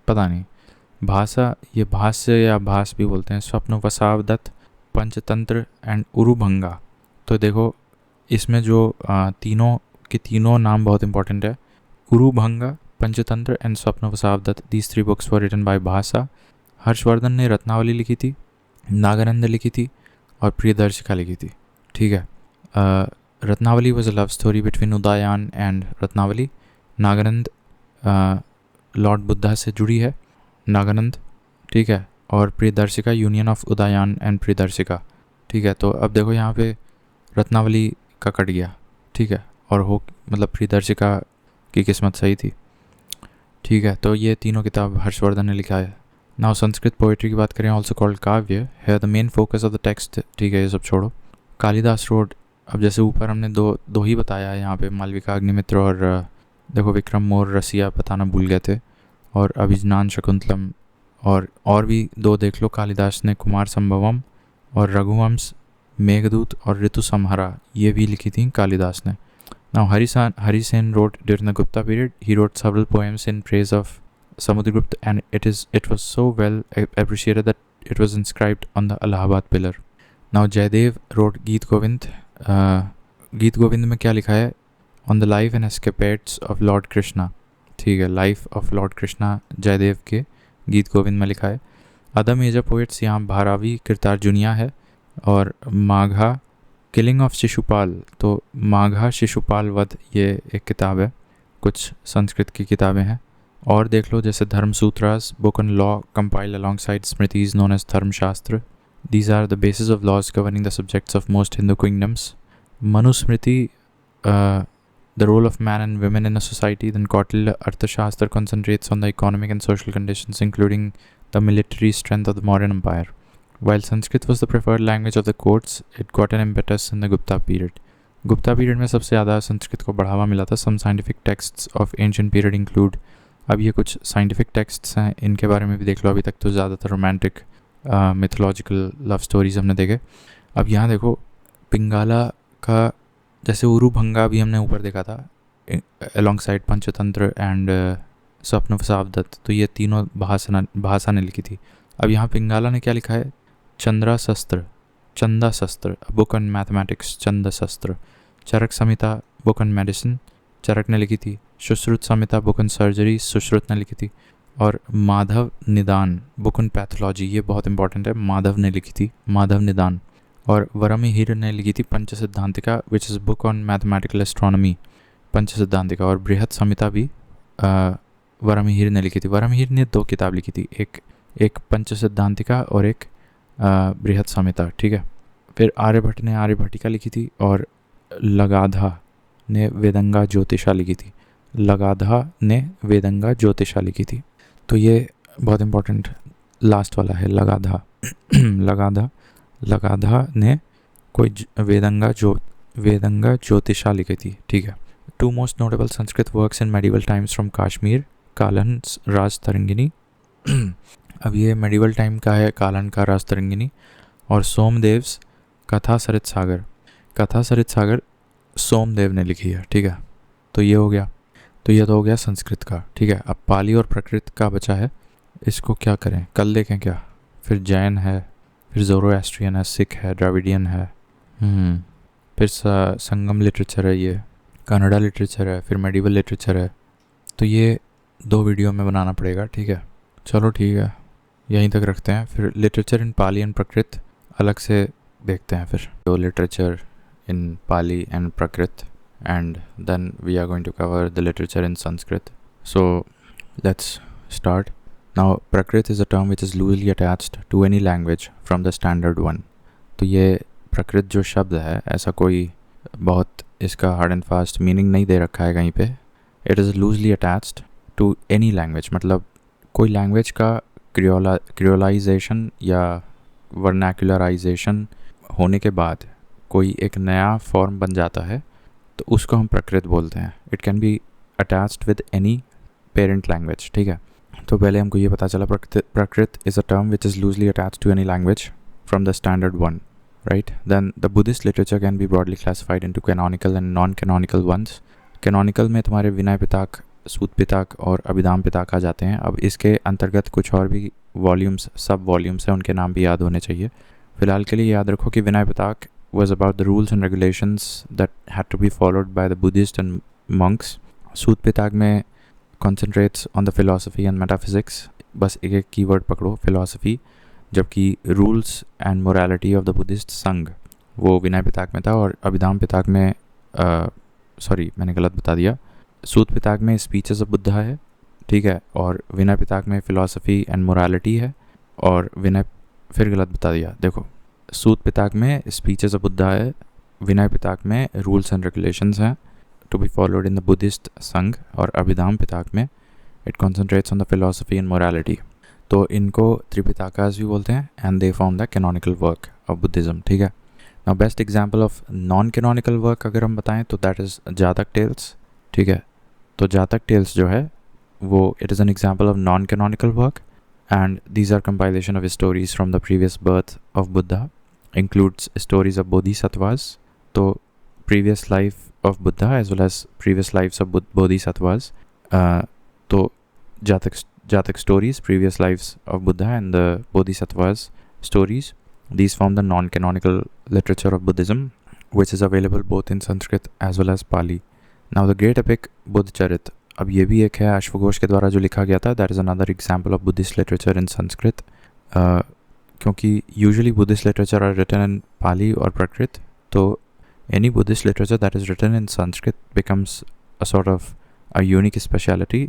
पता नहीं. भाषा, ये भाष्य या भास भी बोलते हैं. स्वप्न वसावदत्त, पंचतंत्र एंड उरुभंगा. तो देखो इसमें जो तीनों के तीनों नाम बहुत इंपॉर्टेंट है. उरुभंगा, Panchatantra and Swapna Vasavadatta, these 3 books were written by Bhasa. Harshavardhana ने रत्नावली लिखी थी, नागानंद लिखी थी और प्रियदर्शिका लिखी थी. ठीक है. Ratnavali was a love story between Udayan and Ratnavali. Naganand Lord Buddha से जुड़ी है, नागानंद. ठीक है. और Priyadarshika union of Udayan and Priyadarshika. ठीक है. तो अब देखो यहाँ पे रत्नावली का कट गया. ठीक है. और हो मतलब प्रियदर्शिका की किस्मत सही थी. ठीक है. तो ये तीनों किताब हर्षवर्धन ने लिखा है. नाउ संस्कृत पोइट्री की बात करें, ऑल्सो कॉल्ड काव्य है the main focus of the text. ठीक है, ये सब छोड़ो. कालिदास रोड, अब जैसे ऊपर हमने दो ही बताया है यहाँ पे, मालविका अग्निमित्र और देखो विक्रम मोर रसिया बताना भूल गए थे, और अभिज्ञान शकुंतलम. और भी 2 देख लो कालिदास ने, कुमार संभवम और रघुवंश, मेघदूत और ऋतु संहारा, ये भी लिखी थी कालिदास ने. Now Harisena wrote during the Gupta period. He wrote several poems in praise of Samudragupta and it was so well appreciated that it was inscribed on the Allahabad pillar. Now Jayadeva wrote Gita Govinda. Gita Govinda में क्या लिखा है? On the life and escapades of lord Krishna. ठीक है, life of lord Krishna Jayadeva के गीत गोविंद में लिखा है. अदर मेजर पोइट्स यहाँ भारावी कृतार्जुनिया है और माघा किलिंग ऑफ शिशुपाल. तो माघा शिशुपाल वध, ये एक किताब है. कुछ संस्कृत की किताबें हैं और देख लो, जैसे Dharmasutras, book on law compiled alongside Smritis known as Dharmashastra. These are the basis of laws governing the subjects of most Hindu kingdoms. Manusmriti, the role of man and women in a society. Then Kautilya Arthashastra concentrates on the economic and social conditions, including the military strength of the Mauryan Empire. While Sanskrit was the preferred language of the courts, it got an impetus in the Gupta period. Gupta period में सबसे ज़्यादा संस्कृत को बढ़ावा मिला था. Some scientific texts of ancient period include, अब ये कुछ scientific texts हैं, इनके बारे में भी देख लो. अभी तक तो ज़्यादातर रोमांटिक मिथोलॉजिकल लव स्टोरीज़ हमने देखे. अब यहाँ देखो पिंगाला का, जैसे उरुभंगा भी हमने ऊपर देखा था along side Panchatantra and Swapna वसावदत्त. तो ये तीनों भाषा ने लिखी थी. अब यहाँ पिंगाला ने क्या लिखा है? चंदा शस्त्र बुक ऑन मैथमेटिक्स, चंदा शस्त्र. चरक संहिता बुक ऑन मेडिसिन, चरक ने लिखी थी. सुश्रुत संहिता बुक ऑन सर्जरी, सुश्रुत ने लिखी थी. और माधव निदान बुक ऑन पैथोलॉजी, ये बहुत इंपॉर्टेंट है, माधव ने लिखी थी, माधव निदान. और वरमिहिर ने लिखी थी Pancha Siddhantika which is book on mathematical astronomy, Pancha Siddhantika. और बृहद संहिता भी वरमिहिर ने लिखी थी. वरमिहिर ने 2 किताब लिखी थी, एक पंच सिद्धांतिका और एक बृहद संहिता, ठीक है। फिर आर्यभट्ट ने आर्यभट्टिका लिखी थी, और लगाधा ने वेदंगा ज्योतिषा लिखी थी। लगाधा ने वेदंगा ज्योतिषा लिखी थी। तो ये बहुत इंपॉर्टेंट लास्ट वाला है, लगाधा। लगाधा ने कोई वेदंगा ज्योतिषा लिखी थी, ठीक है। Two most notable Sanskrit works in medieval times from Kashmir, Kalhana Rajatarangini. अब ये मेडिवल टाइम का है, कालन का राज तरंगिनी। और सोमदेव्स कथा सरित सागर। कथा सरित सागर सोमदेव ने लिखी है, ठीक है। तो ये हो गया, तो ये तो हो गया संस्कृत का, ठीक है। अब पाली और प्राकृत का बचा है, इसको क्या करें, कल देखें क्या। फिर जैन है, फिर ज़ोरोएस्ट्रियन है, सिख है, द्राविडियन है, फिर संगम लिटरेचर है, ये कन्नड़ा लिटरेचर है, फिर मेडिवल लिटरेचर है। तो ये 2 वीडियो में बनाना पड़ेगा, ठीक है। चलो ठीक है, यहीं तक रखते हैं। फिर लिटरेचर इन पाली एंड प्राकृत अलग से देखते हैं। फिर तो literature in Pali and Prakrit, and then we are going to cover the literature in Sanskrit. So let's start. Now Prakrit is a term which is loosely attached to any language from the standard one. तो ये प्रकृत जो शब्द है, ऐसा कोई बहुत इसका हार्ड एंड फास्ट मीनिंग नहीं दे रखा है कहीं पे। It is loosely attached to any language, मतलब कोई लैंग्वेज का क्रियोलाइजेशन या वर्नैकुलराइजेशन होने के बाद कोई एक नया फॉर्म बन जाता है, तो उसको हम प्रकृत बोलते हैं। It can be attached with any parent language, ठीक है। तो पहले हमको ये पता चला Prakrit is a term which is loosely attached to any language from the standard one, right. Then the Buddhist literature can be broadly classified into canonical and non canonical ones. Canonical में तुम्हारे विनय पिताक, सूत पिताक और अभिधाम पिताक आ जाते हैं। अब इसके अंतर्गत कुछ और भी वॉल्यूम्स, सब वॉल्यूम्स हैं, उनके नाम भी याद होने चाहिए। फिलहाल के लिए याद रखो कि विनय पिताक was about the rules and regulations that had to be followed by the Buddhists and monks. सूत पिताक में concentrates on the philosophy and metaphysics. बस एक एक कीवर्ड पकड़ो, philosophy, जबकि rules and morality of the Buddhist संघ वो विनय पिताक में था। और अभिधाम पिताक में सॉरी मैंने गलत बता दिया, सूत पिताक में स्पीचेस ऑफ बुद्धा है, ठीक है। और विनय पिताक में philosophy and morality है। और विनय फिर गलत बता दिया, देखो, सूत पिताक में स्पीचेस ऑफ बुद्धा है, विनय पिताक में रूल्स एंड रेगुलेशंस हैं to be followed in the Buddhist sangha. और अभिधाम पिताक में it concentrates on the philosophy and morality. तो इनको त्रिपिताकास भी बोलते हैं, and they form the canonical work of Buddhism, ठीक है। Now best example of non canonical work अगर हम बताएं तो दैट इज़ जातक टेल्स, ठीक है। तो जातक टेल्स जो है वो it is an example of non canonical work, and these are compilation of stories from the previous birth of Buddha, includes stories of bodhisattvas, so previous life of Buddha as well as previous lives of bodhisattvas. So Jatak stories, previous lives of Buddha and the bodhisattvas stories, these form the non-canonical literature of Buddhism, which is available both in Sanskrit as well as Pali. Now the great epic Buddhacharit, अब ये भी एक है अश्वघोष के द्वारा जो लिखा गया था, that is another example of Buddhist literature in Sanskrit. क्योंकि usually Buddhist literature are written in Pali और प्राकृत, तो any Buddhist literature that is written in Sanskrit becomes a sort of a unique speciality.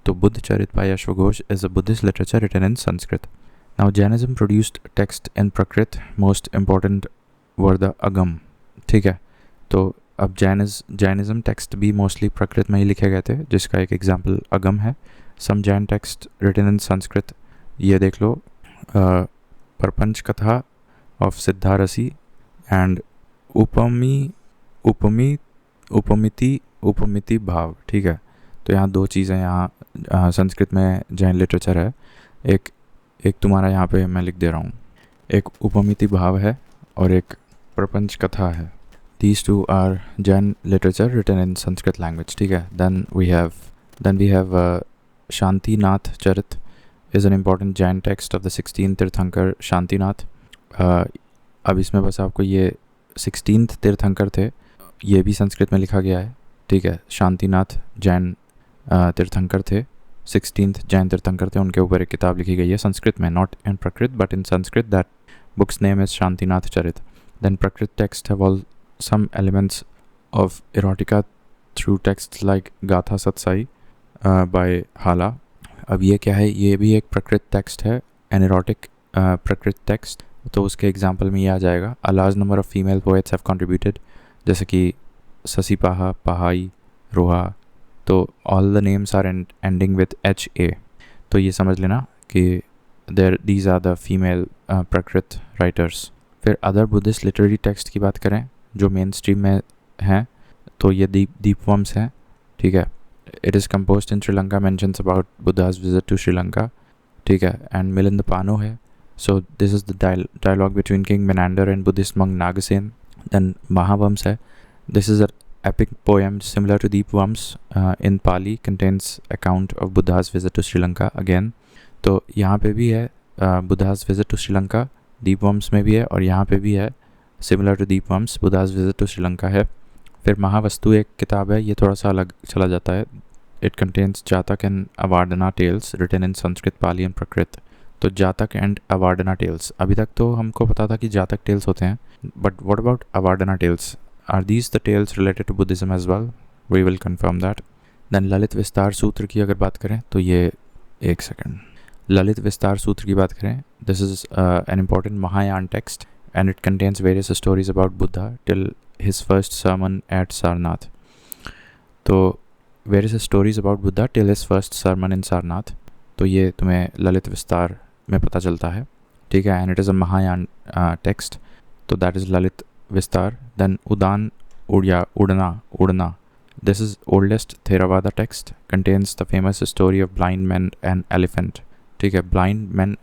तो बुद्धचरित बाय अश्वघोष is a Buddhist literature written in Sanskrit. Now Jainism produced text in Prakrit, most important were the Agam, ठीक है। तो अब Jainism text भी mostly प्राकृत में ही लिखे गए थे, जिसका एक एग्जांपल अगम है। Some Jain text written in Sanskrit, ये देख लो, प्रपंच कथा ऑफ सिद्धारसी एंड उपमिति भाव, ठीक है। तो यहाँ 2 चीज़ें यहाँ संस्कृत में जैन लिटरेचर है, एक तुम्हारा यहाँ पे मैं लिख दे रहा हूँ, एक उपमिति भाव है और एक प्रपंच कथा है। These two are Jain literature written in Sanskrit language, ठीक है। Then we have Shantinath Charit is an important Jain text of the 16th Tirthankar Shantinath. अब इसमें बस आपको ये 16th तीर्थंकर थे, ये भी संस्कृत में लिखा गया है, ठीक है। शांतिनाथ जैन तीर्थंकर थे, 16th जैन तीर्थंकर थे, उनके ऊपर एक किताब लिखी गई है संस्कृत में, not in Prakrit but in Sanskrit. That books name is Shantinath Charit. Then Prakrit text have all some elements of erotica through texts like Gatha Satsai by Hala. अब ये क्या है, ये भी एक प्राकृत टेक्स्ट है, an erotic प्राकृत टेक्स्ट तो उसके एग्जांपल में ये आ जाएगा a large number of female poets have contributed, जैसे कि ससी पाहा, पहाई, रोहा, तो all the names are ending with H A. तो ये समझ लेना कि these are the female Prakrit writers. फिर अदर बुद्धिस्ट लिटरेरी टेक्स्ट की बात करें जो मेन स्ट्रीम में हैं, तो ये दीपवम्स हैं, ठीक है। It is composed in Sri Lanka, mentions about Buddha's visit to Sri Lanka, ठीक है। एंड मिलिंद पानो है, so this is the dialogue between king Menander and Buddhist monk Nagasena. Then Mahavamsa है, this is a epic poem similar to Deepvams in Pali, contains account of Buddha's visit to Sri Lanka again। तो यहाँ पे भी है Buddha's visit to Sri Lanka, Deepvams में भी है, और यहाँ पे भी है similar to Deepvams, Buddha's visit to Sri Lanka है। फिर महावस्तु एक किताब है, ये थोड़ा सा अलग चला जाता है। It contains Jataka and Avadana tales written in Sanskrit, Pali and Prakrit. तो जातक एंड अवार्डना टेल्स, अभी तक तो हमको पता था कि जातक टेल्स होते हैं, but what about Avadana tales? Are these the tales related to Buddhism as well? We will confirm that. Then Lalit विस्तार सूत्र की अगर बात करें तो ये, एक सेकंड, ललित विस्तार सूत्र की बात करें, this is an important Mahayana text and it contains various stories about Buddha till his first sermon at Sarnath। तो various stories about Buddha till his first sermon in Sarnath, तो ये तुम्हें ललित विस्तार में पता चलता है, ठीक है। and it is a Mahayana text, तो that is ललित विस्तार। देन उदान या उड़ना, this is oldest Theravada text, contains the famous story of blind man and elephant, ठीक है। ब्लाइंड मैन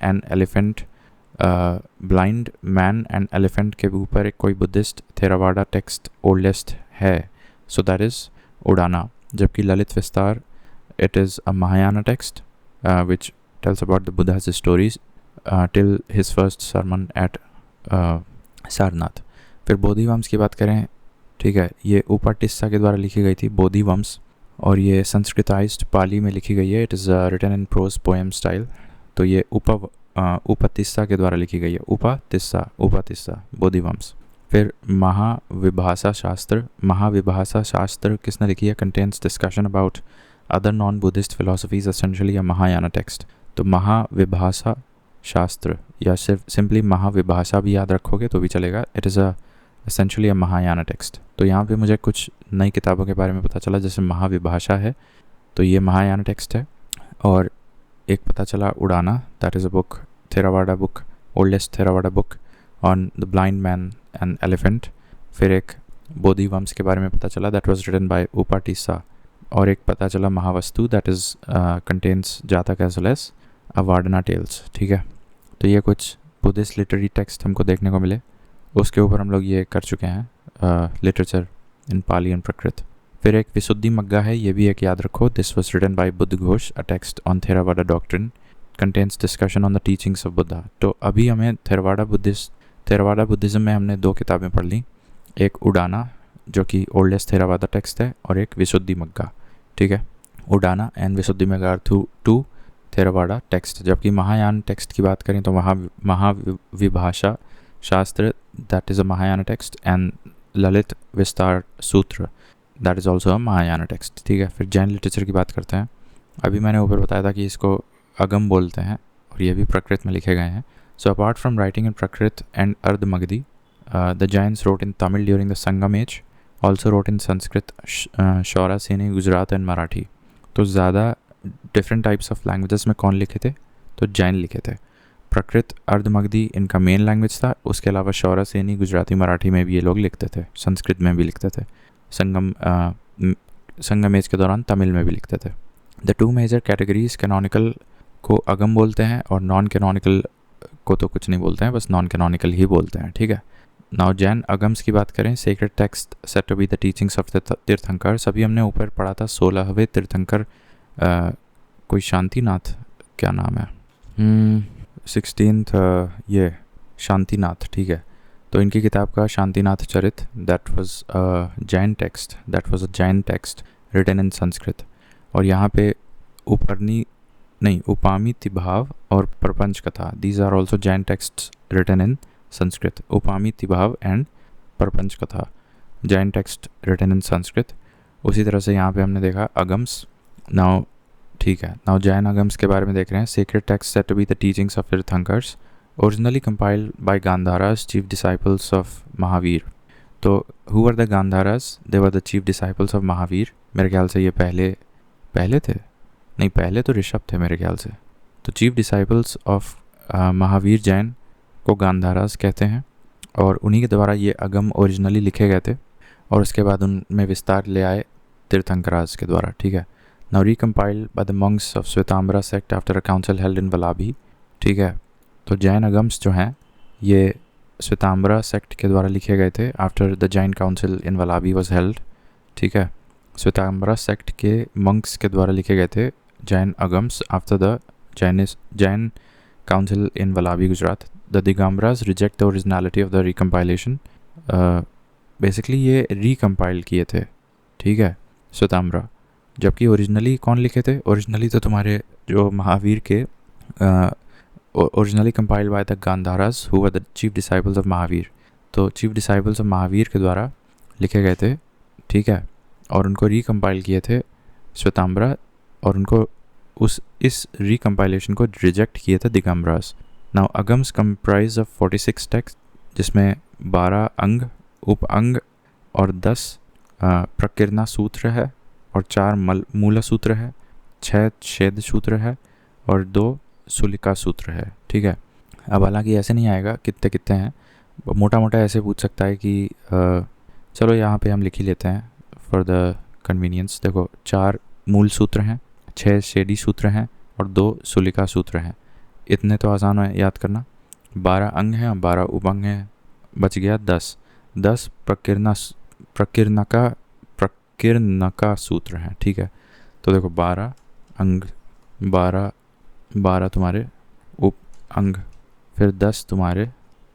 एंड एलिफेंट के ऊपर एक कोई बुद्धिस्ट थेरावादा टेक्स्ट ओल्डेस्ट है, सो दैट इज़ उड़ाना। जबकि Lalita Vistara, it is a Mahayana text which tells about the Buddha's stories till his first sermon at Sarnath. फिर बोधिवंश की बात करें, ठीक है, ये उपाटिस्सा के द्वारा लिखी गई थी बोधिवंश, और ये संस्कृताइज्ड पाली में लिखी गई है। It is written in prose poem style. तो ये उपतिस्सा के द्वारा लिखी गई है, उपातिस्सा बोधिवंश। फिर महाविभाषा शास्त्र किसने लिखी है? Contains discussion about other non Buddhist philosophies, essentially a Mahayana text. तो महाविभाषा शास्त्र या सिर्फ सिंपली महाविभाषा भी याद रखोगे तो भी चलेगा। It is essentially a Mahayana text. तो यहाँ पे मुझे कुछ नई किताबों के बारे में पता चला, जैसे महाविभाषा है तो ये महायाना टेक्स्ट है, और एक पता चला Udana, that is a book, Theravada book, oldest Theravada book on the blind man and elephant. फिर एक बोधिवंश के बारे में पता चला, that was written by Upatissa, और एक पता चला Mahavastu, that is contains Jataka as well as Avadana tales, ठीक है। तो ये कुछ बुद्धिस्ट लिटरेरी टेक्स्ट हमको देखने को मिले, उसके ऊपर हम लोग ये कर चुके हैं लिटरेचर इन पाली एंड प्रकृत। फिर एक विशुद्धि मग्गा है, ये भी एक याद रखो, this was written by Buddhaghosa, a text on Theravada doctrine, contains discussion on the teachings of Buddha. तो अभी हमें थेरावाडा बुद्धिज़्म में हमने 2 किताबें पढ़ ली, एक उड़ाना जो कि ओल्डेस्ट थेरावादा टेक्स्ट है, और एक विशुद्धि मग्गा, ठीक है। उड़ाना एंड विशुद्धि मग्गा आर टू थेरावाडा टेक्स्ट। जबकि महायान टेक्स्ट की बात करें तो महाविभाषा शास्त्र, that is a Mahayana text, and Lalit विस्तार सूत्र, that is also a Mahayana text, ठीक है। फिर जैन लिटरेचर की बात करते हैं। अभी मैंने ऊपर बताया था कि इसको अगम बोलते हैं, और ये भी प्रकृत में लिखे गए हैं। So apart from writing in Prakrit and Ardhamagadhi, the Jains wrote in Tamil during the Sangam age, also wrote in Sanskrit, Shauraseni, Gujarat and Marathi. तो ज़्यादा डिफरेंट टाइप्स ऑफ लैंग्वेजेस में कौन लिखे थे? तो जैन लिखे थे। प्रकृत, अर्धमगधी इनका मेन लैंग्वेज था, उसके अलावा शौरासेनी, गुजराती, मराठी में भी ये लोग लिखते थे, संस्कृत में भी लिखते थे, संगम एज के दौरान तमिल में भी लिखते थे। द 2 मेजर कैटेगरीज, कैनोनिकल को अगम बोलते हैं और नॉन कैनोनिकल को तो कुछ नहीं बोलते हैं, बस नॉन कैनोनिकल ही बोलते हैं, ठीक है। नाउ जैन अगम्स की बात करें, sacred text said to be the teachings of Tirthankar. सभी हमने ऊपर पढ़ा था 16वें तीर्थंकर, कोई शांतिनाथ, क्या नाम है, 16th ये शांतिनाथ, ठीक है। तो इनकी किताब का Shantinath Charit, that was Jain text, that was a Jain text written in Sanskrit. और यहाँ पे उपामी तिभाव और Prapancha Katha, these are also Jain text written in Sanskrit. Upamitibhava and Prapancha Katha, Jain text written in Sanskrit. उसी तरह से यहाँ पे हमने देखा अगम्स। नाउ जैन अगम्स के बारे में देख रहे हैं। Sacred text said to be the teachings of Tirthankaras, originally compiled by Gandharas chief disciples of Mahavir. तो who are the Gandharas? They were the chief disciples of Mahavir. मेरे ख्याल से ये पहले थे, नहीं पहले तो ऋषभ थे मेरे ख्याल से। तो chief disciples of Mahavir Jain को गांधारास कहते हैं, और उन्हीं के द्वारा ये अगम ओरिजिनली लिखे गए थे, और उसके बाद उनमें विस्तार ले आए तीर्थंकराज के द्वारा, ठीक है। Now recompiled by the monks of Shwetambara sect after a council held in Valabhi, ठीक है। तो जैन अगम्स जो हैं ये श्वेतांबरा सेक्ट के द्वारा लिखे गए थे after the Jain council in Valabhi was held, ठीक है। श्वेतांबरा सेक्ट के मंक्स के द्वारा लिखे गए थे Jain Agams after the Jain council in Valabhi Gujarat. The Digambaras reject the originality of the recompilation. Basically ये रिकम्पाइल किए थे, ठीक है, श्वेतांबरा। जबकि ओरिजिनली कौन लिखे थे? ओरिजिनली तो तुम्हारे जो महावीर के originally compiled by the Gandharas who were the chief disciples of Mahavir. तो चीफ डिसाइपल्स ऑफ महावीर के द्वारा लिखे गए थे, ठीक है, और उनको रिकम्पाइल किए थे श्वेतांबरा, और उनको इस रिकम्पाइलेशन को रिजेक्ट किए थे दिगंबरास। नाउ अगम्स कंप्राइज ऑफ 46 टेक्स्ट, जिसमें 12 अंग, उप अंग और 10 प्रकीर्णा सूत्र है, और 4 मूल सूत्र है, 6 छेद सूत्र है, और 2 सुलिका सूत्र है, ठीक है। अब हालांकि ऐसे नहीं आएगा कितने कितने हैं, मोटा मोटा ऐसे पूछ सकता है कि चलो यहाँ पे हम लिख ही लेते हैं फॉर द कन्वीनियंस। देखो 4 मूल सूत्र हैं, 6 छेदी सूत्र हैं, और 2 सुलिका सूत्र हैं। इतने तो आसान है याद करना। 12 अंग हैं और 12 उपअंग हैं, बच गया 10 प्रकीर्णका सूत्र हैं, ठीक है। तो देखो 12 अंग, 12 तुम्हारे उप अंग, फिर 10 तुम्हारे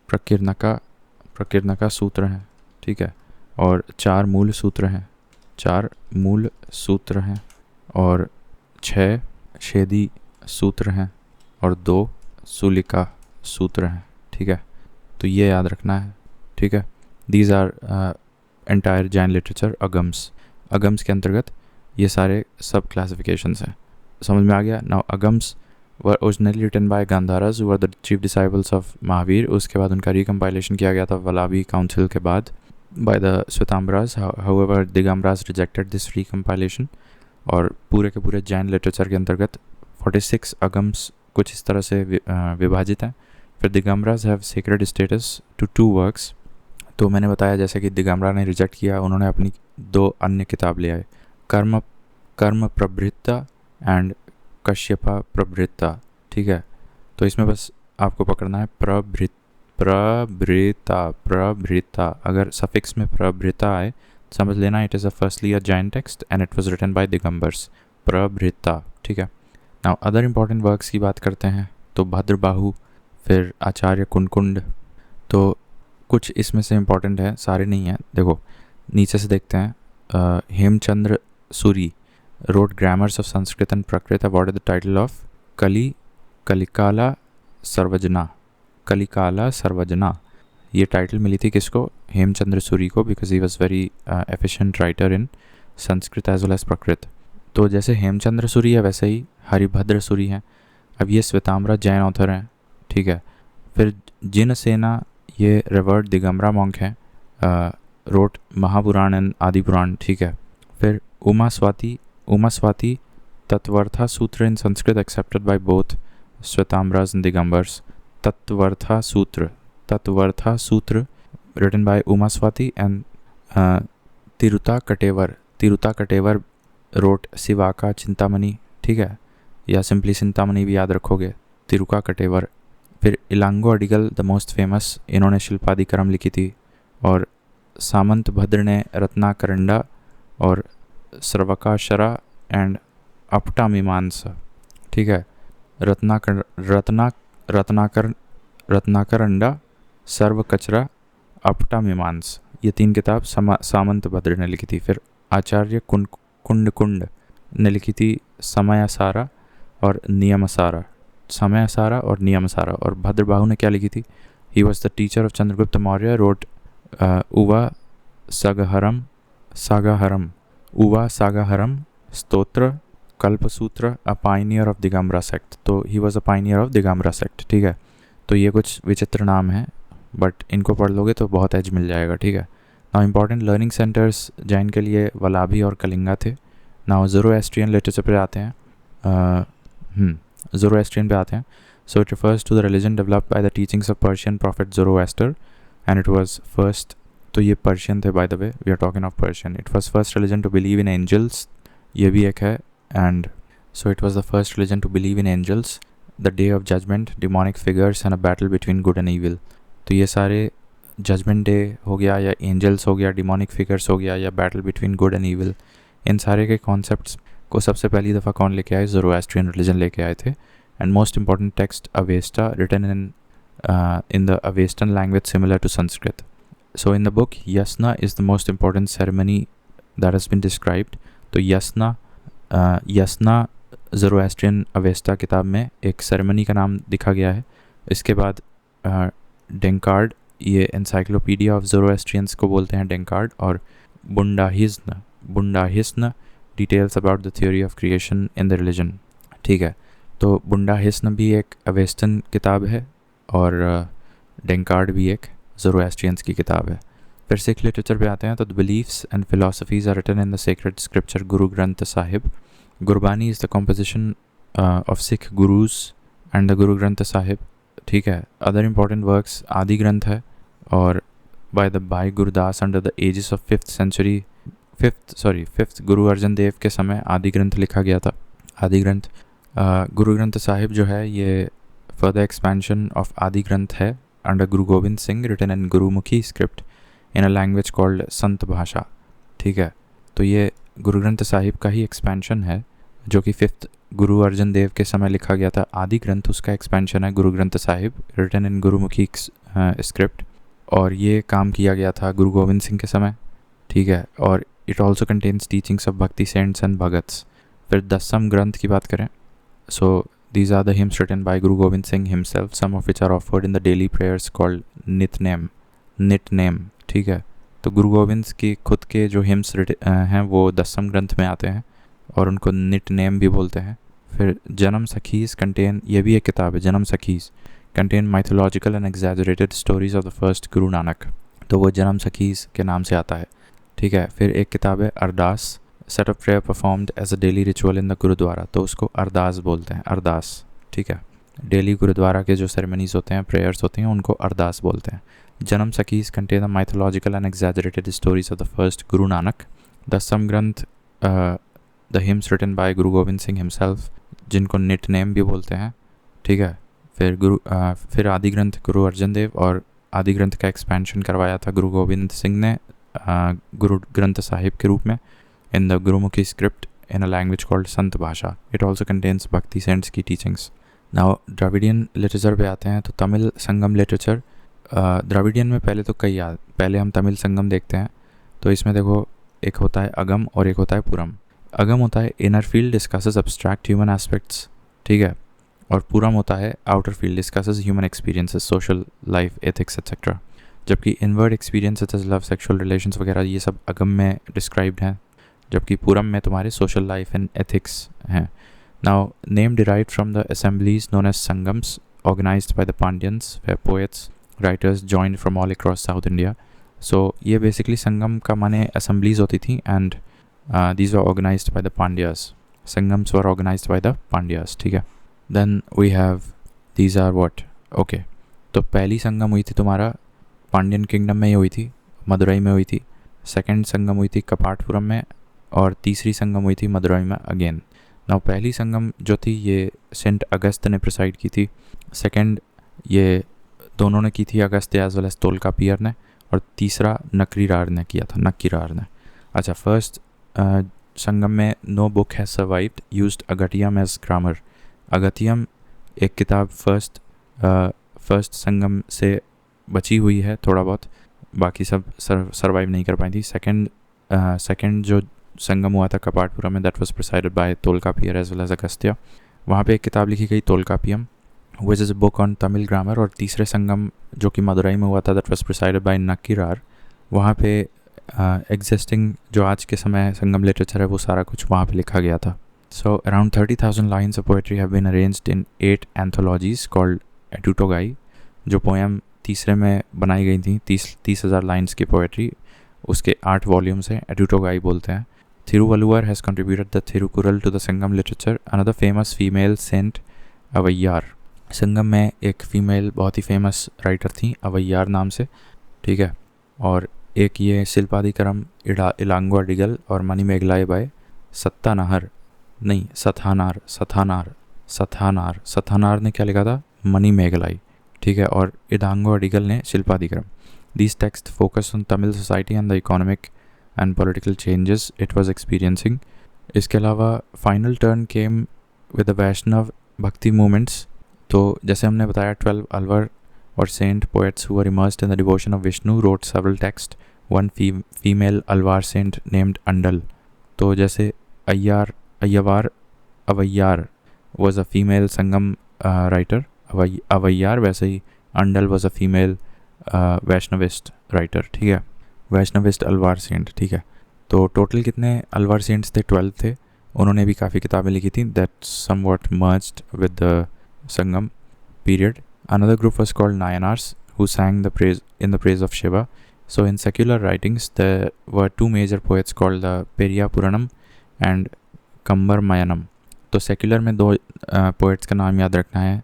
प्रकीर्णका सूत्र हैं, ठीक है, और 4 मूल सूत्र हैं, और 6 छेदी सूत्र हैं, और 2 सुलिका सूत्र हैं, ठीक है। तो ये याद रखना है, ठीक है। These are entire Jain literature Agams के अंतर्गत ये सारे सब क्लासिफिकेशंस हैं। समझ में आ गया? Now Agams were originally written by Gandharas who were the chief disciples of Mahavir. उसके बाद उनका रिकम्पाइलेशन किया गया था वलाभी काउंसिल के बाद by the Shwetambaras. However Digambaras rejected this recompilation, और पूरे के पूरे जैन लिटरेचर के अंतर्गत 46 अगम्स कुछ इस तरह से विभाजित हैं। फिर Digambaras have sacred status to 2 works. तो मैंने बताया जैसे कि दिगंबरा ने रिजेक्ट किया, उन्होंने अपनी 2 अन्य किताब ले आए, कर्म प्रभृता एंड कश्यपा प्रभृता, ठीक है। तो इसमें बस आपको पकड़ना है प्रभृता। अगर सफिक्स में प्रभृता आए समझ लेना it is firstly a Jain text and it was written by Digambaras, Prabhrita, ठीक है। नाउ अदर इंपॉर्टेंट वर्क्स की बात करते हैं तो भद्रबाहु, फिर आचार्य कुनकुंड। तो कुछ इसमें से इम्पॉर्टेंट है, सारे नहीं हैं। देखो नीचे से देखते हैं। Hemchandra Suri wrote grammars of Sanskrit and Prakrit, awarded the title of कलिकाला सर्वजना। ये टाइटल मिली थी किसको? हेमचंद्र सूरी को, because he was very efficient writer in Sanskrit as well as Prakrit. तो जैसे हेमचंद्र सूरी है वैसे ही हरिभद्र सूरी हैं। अब ये श्वेतांबरा जैन ऑथर हैं, ठीक है। फिर जिन सेना ये रिवर्ड दिगंबरा मॉन्क हैं, रोट महापुराण एंड आदि पुराण, ठीक है। फिर Uma Swati Tattvartha Sutra in Sanskrit accepted by both Shwetambaras and Digambaras. Tattvartha Sutra written by Uma Swati and Tiruttakkatevar wrote Sivaka Chintamani, ठीक है, या सिंपली चिंतामणि भी याद रखोगे, तिरुका कटेवर। फिर इलांगो अडिगल द मोस्ट फेमस, इन्होंने शिल्पादिक्रम लिखी थी, और सामंत भद्र ने रत्नाकरंडा और सर्वकाशरा एंड अपटा मीमांसा, ठीक है। रत्नाकरंडा, सर्वकचरा, अपटा मीमांस, ये 3 किताब सामंत भद्र ने लिखी थी। फिर आचार्य कुंड ने लिखी थी समयसारा और नियमसारा, और भद्रबाहु ने क्या लिखी थी? He was the teacher of Chandragupta Maurya, wrote Uvasaggaharam Stotra Kalpasutra, a pioneer of Digambara sect. तो he was a pioneer of Digambara sect, ठीक है। तो ये कुछ विचित्र नाम हैं, बट इनको पढ़ लोगे तो बहुत एज मिल जाएगा, ठीक है। Now important learning centres Jain के लिए वलाभी और कलिंगा थे। नाउ ज़ोरोएस्ट्रियन लिटरेचर पे आते हैं, ज़ोरोएस्ट्रियन पे आते हैं। So it refers to the religion developed by the teachings of Persian prophet Zoroaster and it was first, तो ये पर्शियन थे by the way, we are talking of Persian. It was first religion to believe in angels, ये भी एक है। And so it was the first religion to believe in angels, the day of judgment, demonic figures and a battle between good and evil. तो ये सारे judgement day हो गया या एंजल्स हो गया, डिमोनिक फिगर्स हो गया या battle between good and evil, इन सारे के कॉन्सेप्ट्स को सबसे पहली दफ़ा कौन लेके आए? ज़ोरोएस्ट्रियन रिलीजन लेके आए थे। And most important text Avesta, written in the Avestan language similar to Sanskrit. So in the book Yasna is the most important ceremony that has been described. तो यसना ज़ोरोएस्ट्रियन अवेस्टा किताब में एक सेरेमनी का नाम दिखा गया है। इसके बाद डेंकार्ड, ये एनसाइक्लोपीडिया ऑफ ज़ोरोएस्ट्रियंस को बोलते हैं डेंकार्ड, और Bundahishn details about the theory of creation in the religion, ठीक है। तो बुंडाहिस्न भी एक अवेस्टन किताब है और डेंकार्ड भी एक ज़ोरोएस्ट्रियंस की किताब है। फिर सिख लिटरेचर पे आते हैं तो the beliefs and philosophies are written in the sacred scripture Guru Granth Sahib. Gurbani is the composition of Sikh gurus and the Guru Granth Sahib, ठीक है। अदर इंपॉर्टेंट वर्क्स आदि ग्रंथ है, और by Gurudas under the aegis of fifth Guru Arjan देव के समय आदि ग्रंथ लिखा गया था। आदि ग्रंथ गुरु ग्रंथ साहिब जो है ये फर्दर एक्सपेंशन ऑफ आदि ग्रंथ है under Guru Gobind Singh, written in Gurmukhi script in a language called Sant Bhasha, ठीक है। तो ये गुरु ग्रंथ साहिब का ही एक्सपेंशन है, जो कि फिफ्थ गुरु अर्जन देव के समय लिखा गया था। आदि ग्रंथ उसका एक्सपेंशन है Guru Granth Sahib, written in Gurmukhi script, और ये काम किया गया था गुरु गोविंद सिंह के समय, ठीक है। और it also contains teachings of Bhakti saints and Bhagats. फिर दसम ग्रंथ की बात करें, so these are the hymns written by Guru Gobind Singh himself, some of which are offered in the daily prayers called Nitnem, ठीक है। तो गुरु गोविंद की खुद के जो हिम्स हैं वो दसम ग्रंथ में आते हैं और उनको नितनेम भी बोलते हैं। फिर जन्म सखीज़ कंटेन, ये भी एक किताब है, Janam Sakhis contain mythological and exaggerated stories of the first Guru Nanak, तो वो जन्म सखीज़ के नाम से आता है, ठीक है। फिर एक किताब है Ardas, set of prayer performed as a daily ritual in the Gurudwara, तो उसको अरदास बोलते हैं, अरदास, ठीक है। डेली गुरुद्वारा के जो सेरेमनीज होते हैं, प्रेयर्स होते हैं, उनको अरदास बोलते हैं। Janam Sakhis contain the mythological and exaggerated stories of the first Guru Nanak. दसम ग्रंथ the hymns written by Guru Gobind Singh himself, जिनको नितनेम भी बोलते हैं, ठीक है। फिर आदि ग्रंथ गुरु अर्जन देव, और आदि ग्रंथ का एक्सपेंशन करवाया था गुरु गोविंद सिंह ने गुरु ग्रंथ साहिब के रूप में, in the Gurmukhi script in a language called Sant भाषा। इट ऑल्सो कंटेन्स भक्ति सेंट्स की टीचिंग्स। नाउ द्रविडियन लिटरेचर पे आते हैं, तो तमिल संगम लिटरेचर। द्रविडियन में पहले हम तमिल संगम देखते हैं। तो इसमें देखो, एक होता है अगम और एक होता है पुरम। अगम होता है inner field discusses abstract human aspects, ठीक है, और पुरम होता है outer field discusses human experiences, social life, ethics etcetera. जबकि inward experiences as love, sexual relations वगैरह ये सब अगम में डिस्क्राइब्ड हैं, जबकि पुरम में तुम्हारे सोशल लाइफ एंड एथिक्स हैं। Now name derived from the assemblies known as Sangams organised by the Pandyans, where poets writers joined from all across south India. So ये बेसिकली संगम का माने असेंबलीज होती थी, and these were organized by the Pandyas. Sangams were organized by the Pandyas, ठीक है। Then we have, these are what, okay, तो पहली संगम हुई थी तुम्हारा पांड्यन किंगडम में ही हुई थी, मदुरई में हुई थी। सेकंड संगम हुई थी कपाटपुरम में, और तीसरी संगम हुई थी मदुरई में अगेन। नाउ पहली संगम जो थी ये सेंट अगस्त ने प्रिसाइड की थी। सेकंड ये दोनों ने की थी, अगस्त एज वेल एज तोलकापियर ने, और तीसरा नक्कीरार ने किया था, नक्कीरार ने। अच्छा, फर्स्ट संगम में no book has survived used Agathiyam as grammar. Agathiyam एक किताब फर्स्ट संगम से बची हुई है थोड़ा बहुत, बाकी सब सर्वाइव नहीं कर पाई थी। सेकंड जो संगम हुआ था कपाटपुरम में, that was presided by Tolkappiyar as well as Agastya. वहाँ पे एक किताब लिखी गई Tolkappiyam, which is a book on Tamil grammar. और तीसरे संगम जो कि मदुरई में हुआ था, that was presided by Nakkirar. वहाँ पे एग्जिस्टिंग जो आज के समय संगम लिटरेचर है वो सारा कुछ वहाँ पे लिखा गया था। So around 30,000 lines of poetry have been arranged in 8 anthologies called Ettuthogai. जो पोएम तीसरे में बनाई गई थी, 30,000 लाइन्स की पोएट्री, उसके 8 वॉल्यूम्स हैं, एडुटोगाई बोलते हैं. Thiruvalluvar has contributed the Thirukkural to the Sangam literature. Another famous female saint Avvaiyar. Sangam में एक फ़ीमेल बहुत ही फेमस राइटर थी अवैयार नाम से, ठीक है. और एक ये शिल्पादिकरम इलांगो अडिगल और मणिमेगलाई बाय सत्तानाहर, नहीं सथानार ने क्या लिखा था, मणिमेगलाई, ठीक है. और इलांगो अडिगल ने शिल्पादिकरम. These texts focus on Tamil society and the economic and political changes it was experiencing. इसके अलावा final turn came with the Vaishnav Bhakti movements. तो जैसे हमने बताया 12 अलवर और saint poets who were immersed in the devotion of Vishnu wrote several texts. One female alvar saint named Andal. तो जैसे अवैयार was a female Sangam writer, अवैयार, वैसे ही अंडल was a female वैष्णविस्ट writer, ठीक है. वैष्णविस्ट अलवार सेंट, ठीक है. तो टोटल कितने अलवार सेंट्स थे, 12 थे. उन्होंने भी काफ़ी किताबें लिखी थी that somewhat merged with the Sangam period. Another group was called Nayanars who sang in the praise of Shiva. So in secular writings there were 2 major poets called the Periya Puranam and Kambarmayanam. तो secular में 2 poets का नाम याद रखना है,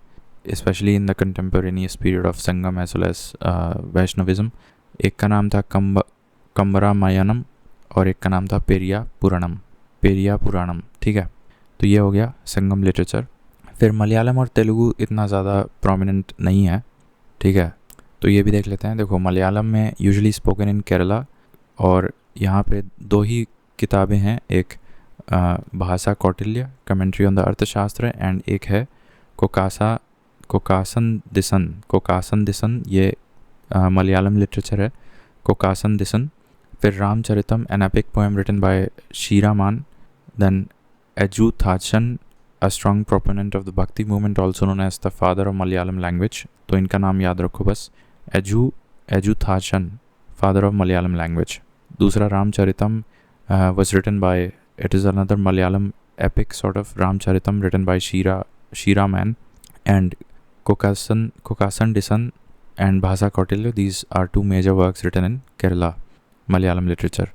especially in the contemporaneous period of Sangam as well as Vaishnavism. एक का नाम था कम्बरामायनम और एक का नाम था पेरिया पुराणम, ठीक है. तो ये हो गया संगम लिटरेचर. फिर मलयालम और तेलुगु इतना ज़्यादा प्रोमिनेंट नहीं है, ठीक है. तो ये भी देख लेते हैं. देखो, मलयालम में यूजुअली स्पोकन इन केरला, और यहाँ पे 2 ही किताबें हैं. एक भाषा कौटिल्य कमेंट्री ऑन द अर्थशास्त्र एंड एक है कोकासन दिसन, ये मलयालम लिटरेचर है, कोकासन दिसन. फिर Ramacharitam, an epic poem written by Cheeraman. Then Ezhuthachan, a strong proponent of the Bhakti movement, also known as the father of Malayalam language. तो इनका नाम याद रखो बस, Ezhuthachan, father of Malayalam language. दूसरा Ramacharitam was written by, it is another Malayalam epic sort of, Ramcharitam written by Shiraman. And Kokasan Disan and Bhasa Kautilya, these are 2 major works written in Kerala Malayalam literature.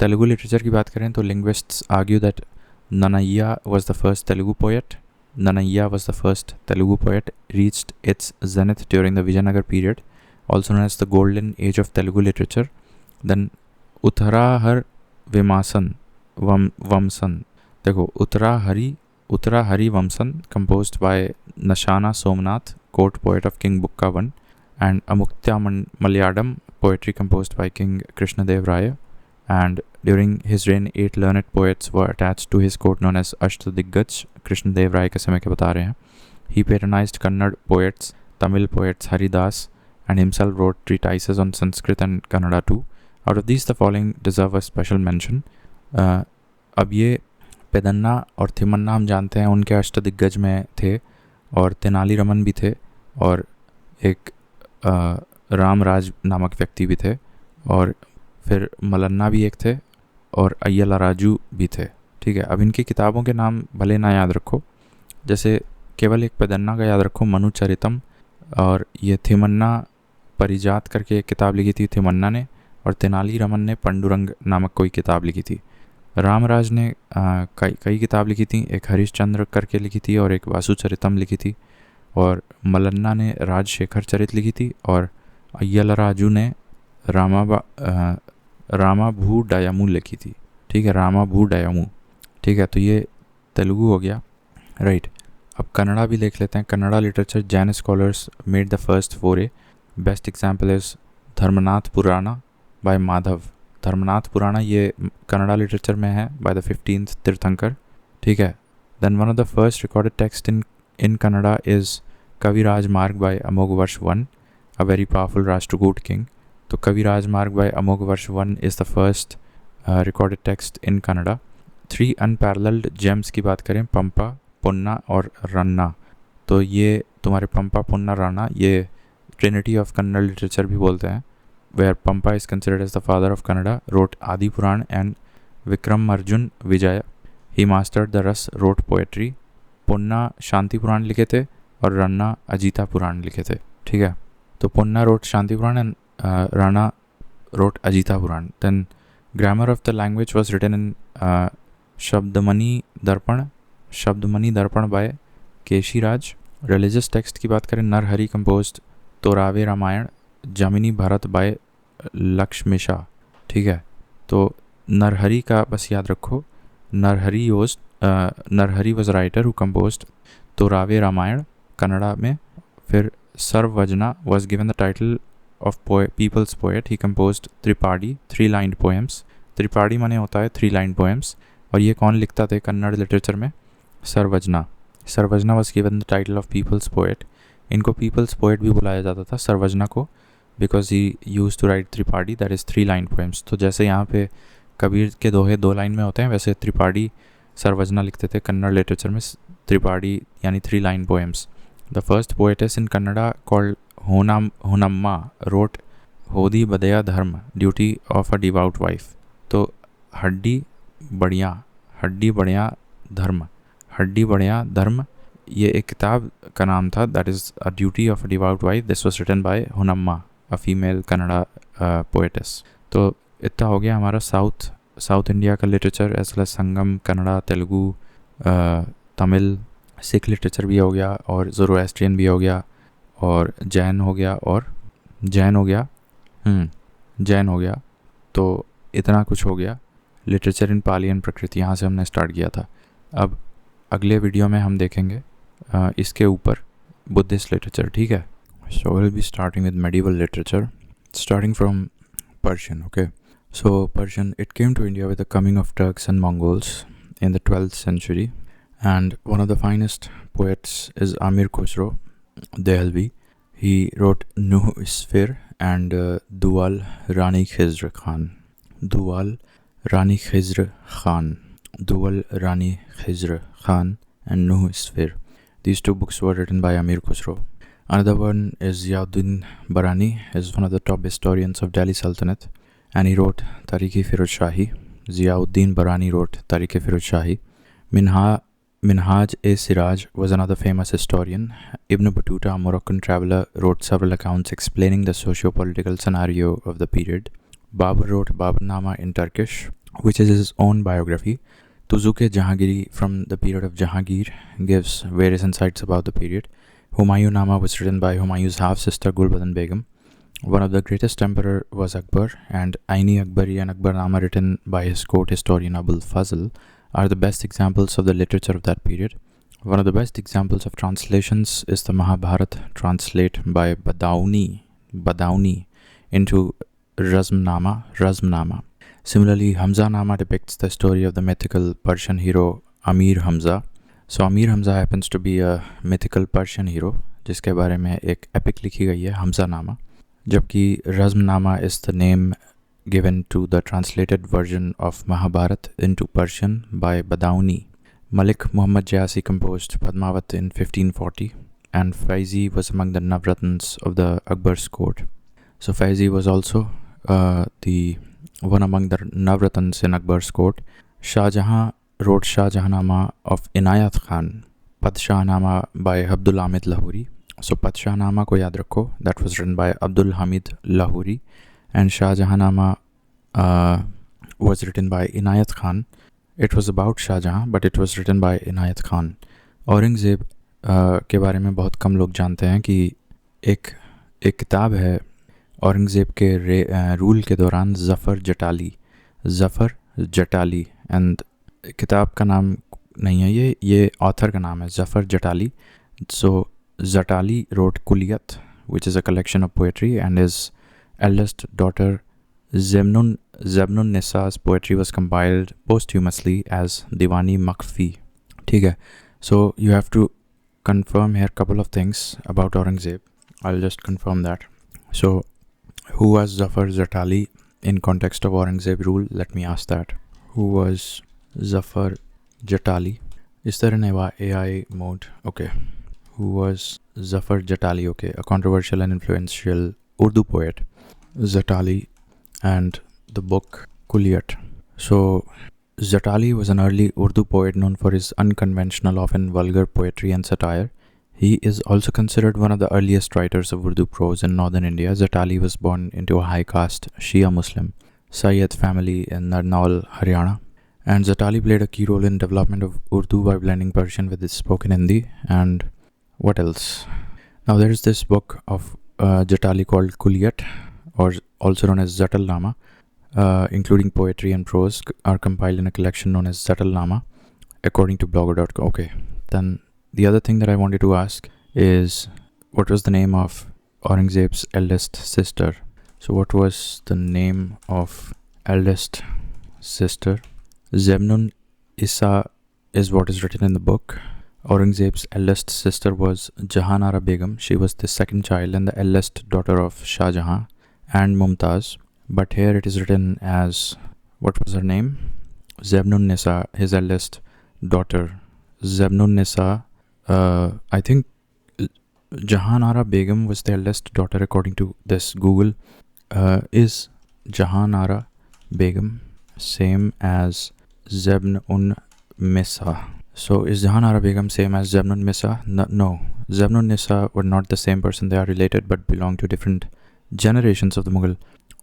Telugu literature की बात करें तो linguists argue that Nannaya was the first Telugu poet, reached its zenith during the Vijayanagar period, also known as the golden age of Telugu literature. Then Uttarahar Vamsan, देखो Uttarahari Vamsan, composed by Nashana Somnath, court poet of King Bukka I, and Amuktya Malayadam, poetry composed by King Krishnadev Raya. And during his reign 8 learned poets were attached to his court known as Ashtadiggaj. Krishnadev Raya के समय के बता रहे हैं. He patronized Kannada poets, Tamil poets Haridas, and himself wrote treatises on Sanskrit and Kannada too. Out of these, the following deserve a special mention. अब ये पेदन्ना और थिमन्ना हम जानते हैं, उनके अष्टदिग्गज में थे, और तेनाली रमन भी थे, और एक रामराज नामक व्यक्ति भी थे, और फिर मलन्ना भी एक थे, और अय्यला राजू भी थे, ठीक है. अब इनकी किताबों के नाम भले ना याद रखो, जैसे केवल एक पेदन्ना का याद रखो, मनुचरितम, और ये थिमन्ना परिजात करके एक किताब लिखी थी थिमन्ना ने, और तेनाली रमन ने पंडुरंग नामक कोई किताब लिखी थी. रामराज ने कई किताब लिखी थी, एक हरिश्चंद्र करके लिखी थी और एक वासुचरितम लिखी थी, और मलन्ना ने राजशेखर चरित लिखी थी, और अय्यला राजू ने रामाभू डायामू लिखी थी, ठीक है, रामाभू डायामू, ठीक है. तो ये तेलुगु हो गया, राइट. अब कन्नड़ा भी देख लेते हैं. Kannada literature Jain scholars made the first फोरे. बेस्ट एग्जाम्पल इज धर्मनाथ पुराणा बाय माधव. धर्मनाथ पुराणा ये कन्नड़ा लिटरेचर में है बाय द 15th तीर्थंकर, ठीक है. Then one of the first recorded text in Kannada is Kavirajamarga by Amoghavarsha 1, a very powerful Rashtrakuta king. तो Kavirajamarga by Amoghavarsha 1 is the first recorded text in Kannada. 3 unparalleled gems की बात करें, पंपा, पुन्ना और रन्ना. तो ये तुम्हारे पंपा, पुन्ना, रन्ना, ये ट्रिनिटी ऑफ कन्नड़ लिटरेचर भी बोलते हैं. where Pampa is considered as the father of Kannada, wrote Adi Puran and Vikramarjun Vijaya. He mastered the ras, wrote poetry. पुन्ना शांति पुराण लिखे थे और रन्ना अजीता पुराण लिखे थे, ठीक है. तो Punna wrote Shanti Puran and Rana wrote Ajita Puran. Then grammar of the language was written in Shabdamani Darpan by Keshi Raj. Religious text की बात करें, नरहरि कंपोज्ड तोरावे रामायण जमिनी भारत बाय लक्ष्मीशा. ठीक है, तो नरहरि का बस याद रखो, Narahari was writer who composed Torave Ramayana Kannada में. फिर Sarvajna was given the title of people's poet. He composed tripadi 3 line poems. Tripadi माने होता है 3 लाइन पोएम्स. और ये कौन लिखता थे कन्नड़ लिटरेचर में? Sarvajna. Sarvajna was given the title of people's poet. इनको पीपल्स पोएट भी बुलाया जाता था सर्वजना को, because he use to write tripadi that is 3 line poems. तो जैसे यहाँ पे कबीर के दोहे 2 लाइन में होते हैं, वैसे त्रिपाठी सर्वजना लिखते थे कन्नड़ लिटरेचर में त्रिपाठी यानी 3 line poems. The first poetess in Kannada called Honnamma wrote Hadibadeya Dharma duty of a devout wife. तो हड्डी बढ़िया धर्म ये एक किताब का नाम था, that is a duty of a devout wife. This was written by Honnamma, a female Kannada poetess. तो इतना हो गया हमारा साउथ इंडिया का literature, as well as Sangam, Kannada, Telugu, Tamil, Sikh literature भी हो गया, और ज़ोरोएस्ट्रियन भी हो गया, और जैन हो गया. तो इतना कुछ हो गया लिटरेचर इन पाली एंड प्रकृति. यहाँ से हमने स्टार्ट किया था. अब अगले वीडियो में हम देखेंगे इसके ऊपर बुद्धिस्ट लिटरेचर. ठीक है, so will be starting with medieval literature starting from Persian. Okay, so Persian, it came to India with the coming of Turks and Mongols in the 12th century, and one of the finest poets is Amir Khusro Dehlvi. He wrote Nuh Isfir and Dual Rani Khizr Khan. Dual Rani Khizr Khan and Nuh Isfir. These 2 books were written by Amir Khusro. Another one is Ziauddin Barani, is one of the top historians of Delhi Sultanate, and he wrote Tariq-e-Firuz Shahi. Ziauddin Barani wrote Tariq-e-Firuz Shahi. Minhaj-e-Siraj was another famous historian. Ibn Battuta, a Moroccan traveler, wrote several accounts explaining the socio-political scenario of the period. Babur wrote Baburnama in Turkish, which is his own biography. Tuzuke-Jahangiri, from the period of Jahangir, gives various insights about the period. Humayun-Nama was written by Humayun's half-sister Gulbadan Begum. One of the greatest emperor was Akbar, and Aini Akbari and Akbarnama, written by his court historian Abul Fazl, are the best examples of the literature of that period. One of the best examples of translations is the Mahabharata, translated by Badauni into Razmnama. Similarly, Hamza-Nama depicts the story of the mythical Persian hero Amir Hamza. So Amir Hamza happens to be a mythical Persian hero जिसके बारे में एक epic लिखी गई है, Hamza-Nama. जबकि Razmnama is the name given to the translated version of Mahabharata into Persian by Badauni. Malik Muhammad Jayasi composed Padmavat in 1540, and Faizi was among the Navratans of the Akbar's court. So Faizi was also the one among the Navratans in Akbar's court. Shah Jahan wrote Shah Jahanama of Inayat Khan, Padshah-Nama by Abdul Hamid Lahori. So Padshah-Nama ko yaad rakho, that was written by Abdul Hamid Lahori, and Shah Jahanama was written by Inayat Khan. It was about Shah Jahan, but it was written by Inayat Khan. Aurangzeb के बारे में बहुत कम लोग जानते हैं कि एक किताब है औरंगज़ेब के रूल के दौरान, ज़फ़र जटाली, एंड किताब का नाम नहीं है ये ऑथर का नाम है ज़फ़र जटाली. सो Jatali wrote Kuliyat, which is a collection of poetry, and his eldest daughter Zebnun Nisa's poetry was compiled posthumously as Diwani Makfi. ठीक है, so you have to confirm here a couple of things about Aurangzeb. I'll just confirm that. So who was Zafar Jatali in context of Aurangzeb rule? Let me ask that. Who was Zafar Jatali? Is there an AI mode? Okay. Who was Zafar Jatali? Okay, a controversial and influential Urdu poet, Jatali, and the book Kuliyat. So Jatali was an early Urdu poet known for his unconventional, often vulgar poetry and satire. He is also considered one of the earliest writers of Urdu prose in northern India. Zatali was born into a high caste Shia Muslim Sayyid family in Narnaul, Haryana. And Zatali played a key role in development of Urdu by blending Persian with its spoken Hindi. And what else? Now there is this book of Zatali called Kulliyat, or also known as Zatalnama, including poetry and prose, are compiled in a collection known as Zatalnama, according to blogger.com. Okay, then the other thing that I wanted to ask is, what was the name of Aurangzeb's eldest sister? So what was the name of eldest sister? Zemnun Issa is what is written in the book. Aurangzeb's eldest sister was Jahanara Begum. She was the second child and the eldest daughter of Shah Jahan and Mumtaz. But here it is written as, what was her name? Zemnun Nisa, his eldest daughter. Zemnun Nisa, I think Jahanara Begum was the eldest daughter according to this Google. Is Jahanara Begum same as Zemnun Nisa? So is Jahanara Begum same as Zemnun Nisa? No. Zemnun Nisa were not the same person. They are related but belong to different generations of the Mughal.